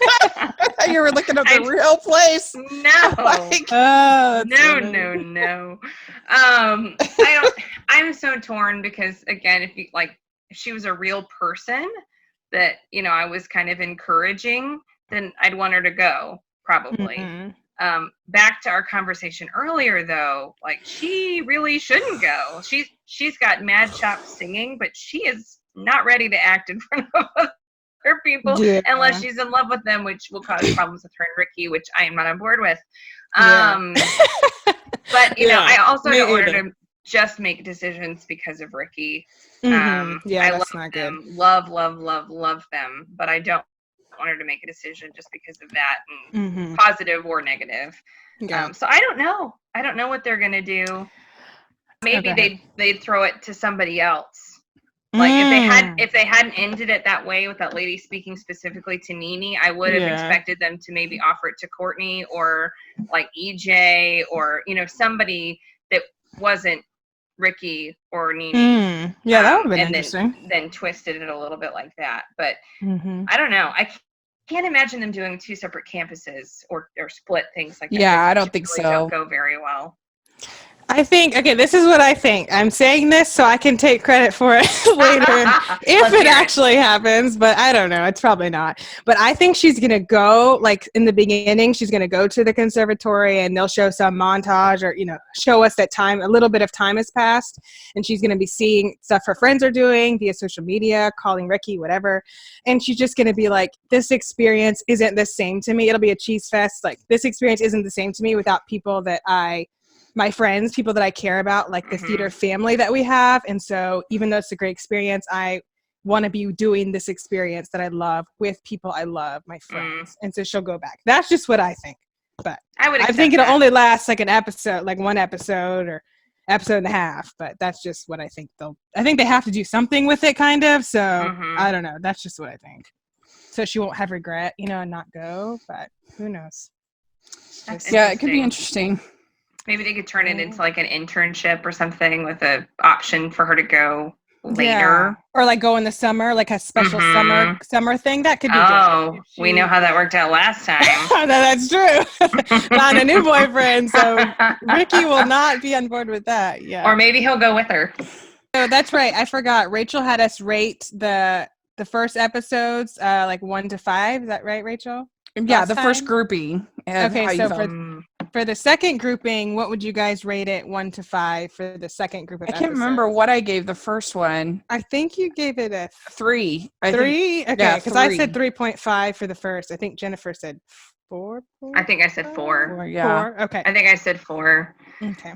I thought you were looking up the real place. No. No. I'm so torn because, again, if she was a real person that, I was kind of encouraging, then I'd want her to go, probably. Back to our conversation earlier, though, like, she really shouldn't go. She's got mad chops singing, but she is not ready to act in front of other people unless she's in love with them, which will cause problems with her and Ricky, which I am not on board with. But you know, I also don't want her to just make decisions because of Ricky. I that's not good. Love them, but I don't want her to make a decision just because of that, and positive or negative. So I don't know what they're gonna do. Maybe they'd throw it to somebody else. Like if they hadn't ended it that way with that lady speaking specifically to Nene, I would have expected them to maybe offer it to Courtney or like EJ or, you know, somebody that wasn't Ricky or Nene. That would have been interesting. Then twisted it a little bit like that. But I don't know. I can't imagine them doing 2 separate campuses or split things like that. Yeah, I don't think really so. Don't go very well. I think, okay, this is what I think. I'm saying this so I can take credit for it later if it actually happens, but I don't know. It's probably not. But I think she's going to go, like, in the beginning, she's going to go to the conservatory and they'll show some montage or, you know, show us that time, a little bit of time has passed, and she's going to be seeing stuff her friends are doing via social media, calling Ricky, whatever. And she's just going to be like, this experience isn't the same to me. It'll be a cheese fest. Like, this experience isn't the same to me without people that my friends, people that I care about, like the theater family that we have. And so even though it's a great experience, I want to be doing this experience that I love with people I love, my friends. And so she'll go back. That's just what I think. But I think it'll only last like an episode, like 1 episode or episode and a half. But that's just what I think I think they have to do something with it, kind of. So I don't know. That's just what I think. So she won't have regret, you know, and not go. But who knows? Yeah, it could be interesting. Maybe they could turn it into like an internship or something with an option for her to go later. Or like go in the summer, like a special summer thing. That could be good. We know how that worked out last time. That's true. Found a new boyfriend, so Ricky will not be on board with that. Yeah. Or maybe he'll go with her. So that's right. I forgot. Rachel had us rate the first episodes like 1 to 5. Is that right, Rachel? Yeah, the first grouping. Okay, so for the second grouping, what would you guys rate it 1 to 5 for the second group of episodes? I can't remember what I gave the first one. I think you gave it a 3. 3? Okay, because I said 3.5 for the first. I think Jennifer said 4. I think I said 4. 4, yeah. 4? Okay. I think I said 4. Okay.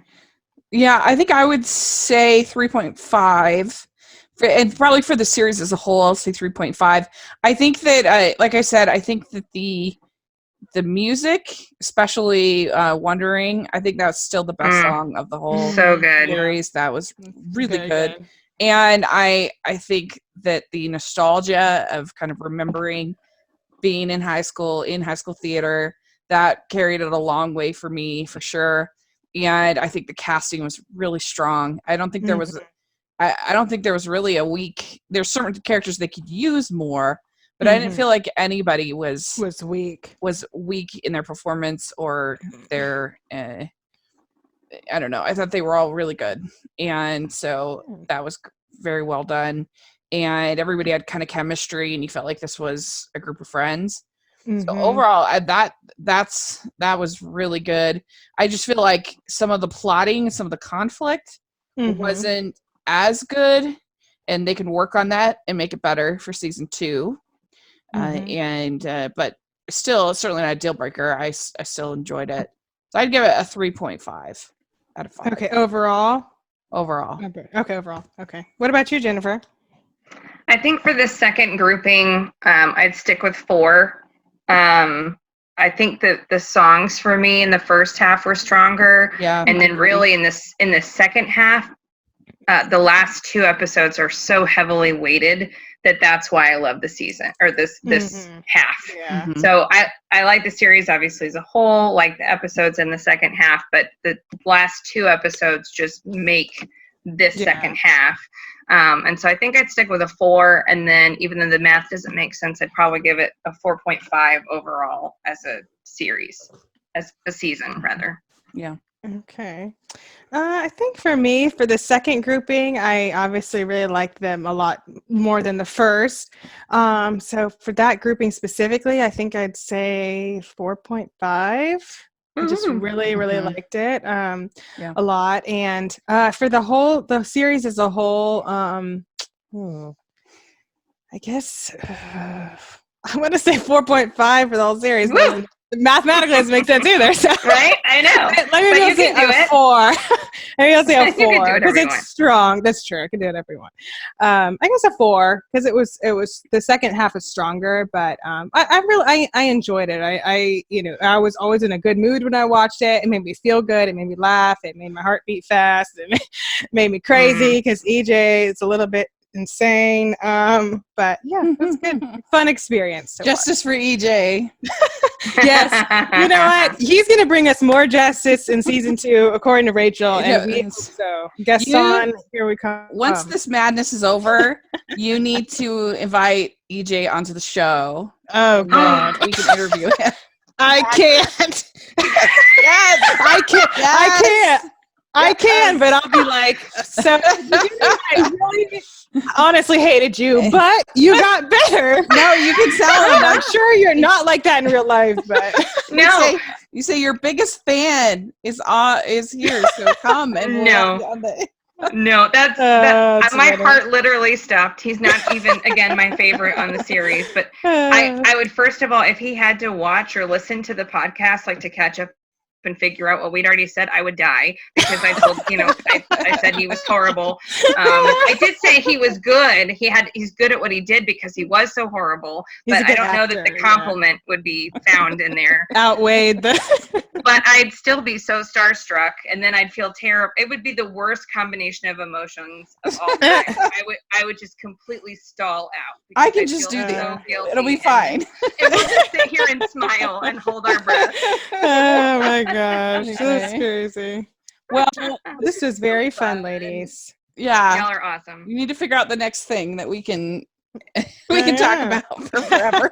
Yeah, I think I would say 3.5. And probably for the series as a whole, I'll say 3.5. I think that, like I said, I think that the music, especially Wondering, I think that's still the best song of the whole series. That was really good. And I think that the nostalgia of kind of remembering being in high school theater, that carried it a long way for me, for sure. And I think the casting was really strong. I don't think there was I don't think there was really a weak. There's certain characters they could use more, but I didn't feel like anybody was weak in their performance or their. I don't know. I thought they were all really good, and so that was very well done. And everybody had kind of chemistry, and you felt like this was a group of friends. So overall, that was really good. I just feel like some of the plotting, some of the conflict wasn't as good, and they can work on that and make it better for season 2. But still, certainly not a deal breaker. I still enjoyed it, so I'd give it a 3.5 out of 5. Okay, overall. Okay, overall. Okay, what about you, Jennifer? I think for the second grouping, I'd stick with 4. I think that the songs for me in the first half were stronger, and then really in the second half. The last 2 episodes are so heavily weighted that's why I love the season or this half. Yeah. So I like the series obviously as a whole, like the episodes in the second half, but the last 2 episodes just make this second half. And so I think I'd stick with a 4, and then even though the math doesn't make sense, I'd probably give it a 4.5 overall as a series, as a season rather. Yeah. Okay. I think for me, for the second grouping, I obviously really liked them a lot more than the first. So for that grouping specifically, I think I'd say 4.5. I just really, really liked it a lot. And for the series as a whole, I guess I'm going to say 4.5 for the whole series. Mathematically, doesn't make sense either. So. Right? I know. Let me but say a 4. Maybe I'll say a 4 because it's strong. That's true. I can do it every one. I guess a 4 because it was the second half was stronger, but I enjoyed it. I was always in a good mood when I watched it. It made me feel good. It made me laugh. It made my heart beat fast. It made me crazy because EJ is a little bit insane. But yeah, it was good. Fun experience. Justice for EJ. Yes. You know what? He's going to bring us more justice in season 2, according to Rachel. And we hope so. Gaston, here we come. Once this madness is over, you need to invite EJ onto the show. Oh, God. We can interview him. I can't. Yes. I can't. Yes. I can't. I can, but I'll be like, so I really honestly hated you, but you got better. No, you can tell him. I'm sure you're not like that in real life, but no. You say your biggest fan is here, so come and No, that's my heart literally stopped. He's not even again my favorite on the series, but I would first of all, if he had to watch or listen to the podcast, like to catch up and figure out what we'd already said, I would die because I told I said he was horrible. I did say he was good. He's good at what he did because he was so horrible. But I don't know that the compliment would be found in there. Outweighed the. But I'd still be so starstruck, and then I'd feel terrible. It would be the worst combination of emotions of all time. I would just completely stall out. I can just do it'll be fine. And we'll just sit here and smile and hold our breath. Oh my gosh, that's crazy. Well, this was very fun, ladies. Yeah, y'all are awesome. You need to figure out the next thing that we can talk about for forever.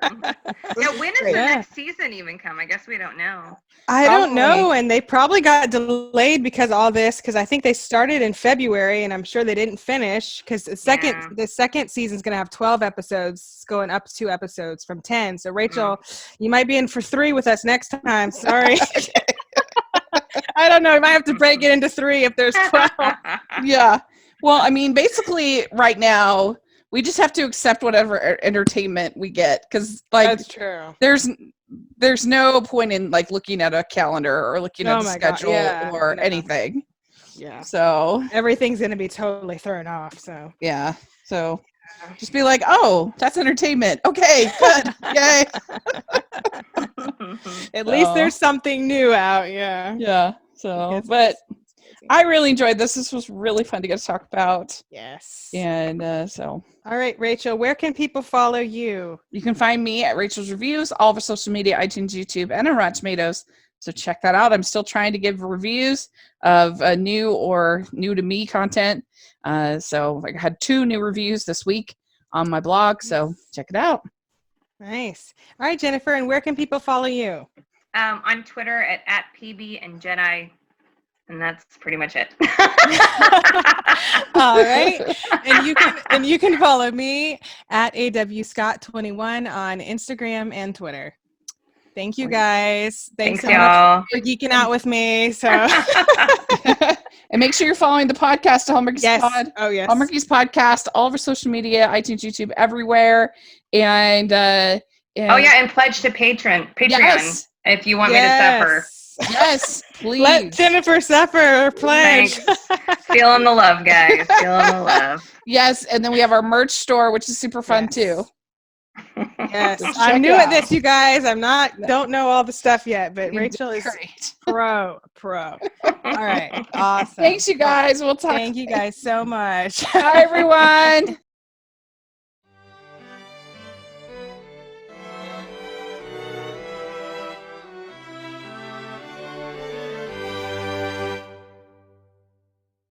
Now, when is the next season even come? I guess we don't know. I don't know, and they probably got delayed because of all this. Because I think they started in February, and I'm sure they didn't finish. Because the second season is going to have 12 episodes, going up 2 episodes from 10. So Rachel, you might be in for 3 with us next time. Sorry. I don't know. You might have to break it into 3 if there's 12. Yeah. Well, I mean, basically, right now, we just have to accept whatever entertainment we get, because that's true. There's no point in like looking at a calendar or looking at the schedule or anything. Yeah. So everything's gonna be totally thrown off. So yeah. So just be like, oh, that's entertainment. Okay, good. Yay. At least there's something new out. Yeah. Yeah. So, but I really enjoyed this. This was really fun to get to talk about. Yes. And so. All right, Rachel, where can people follow you? You can find me at Rachel's Reviews, all of our social media, iTunes, YouTube, and on Rotten Tomatoes. So check that out. I'm still trying to give reviews of new or new to me content. So I had 2 new reviews this week on my blog. So check it out. Nice. All right, Jennifer, and where can people follow you? On Twitter at PB and Jedi. And that's pretty much it. All right. And you can follow me at AWScott21 on Instagram and Twitter. Thank you guys. Thanks so y'all. much for geeking out with me. So and make sure you're following the podcast, Hallmarkies Pod. Oh yes. Hallmarkies Podcast, all of our social media, iTunes, YouTube, everywhere. And and pledge to Patreon if you want me to suffer. Yes, please. Let Jennifer suffer. Pledge. Feeling the love, guys. Feeling the love. Yes, and then we have our merch store, which is super fun too. Yes, I'm new at this, you guys. Don't know all the stuff yet, but Rachel is great. Pro. All right, awesome. Thanks, you guys. We'll talk. Thank you guys so much. Bye, everyone.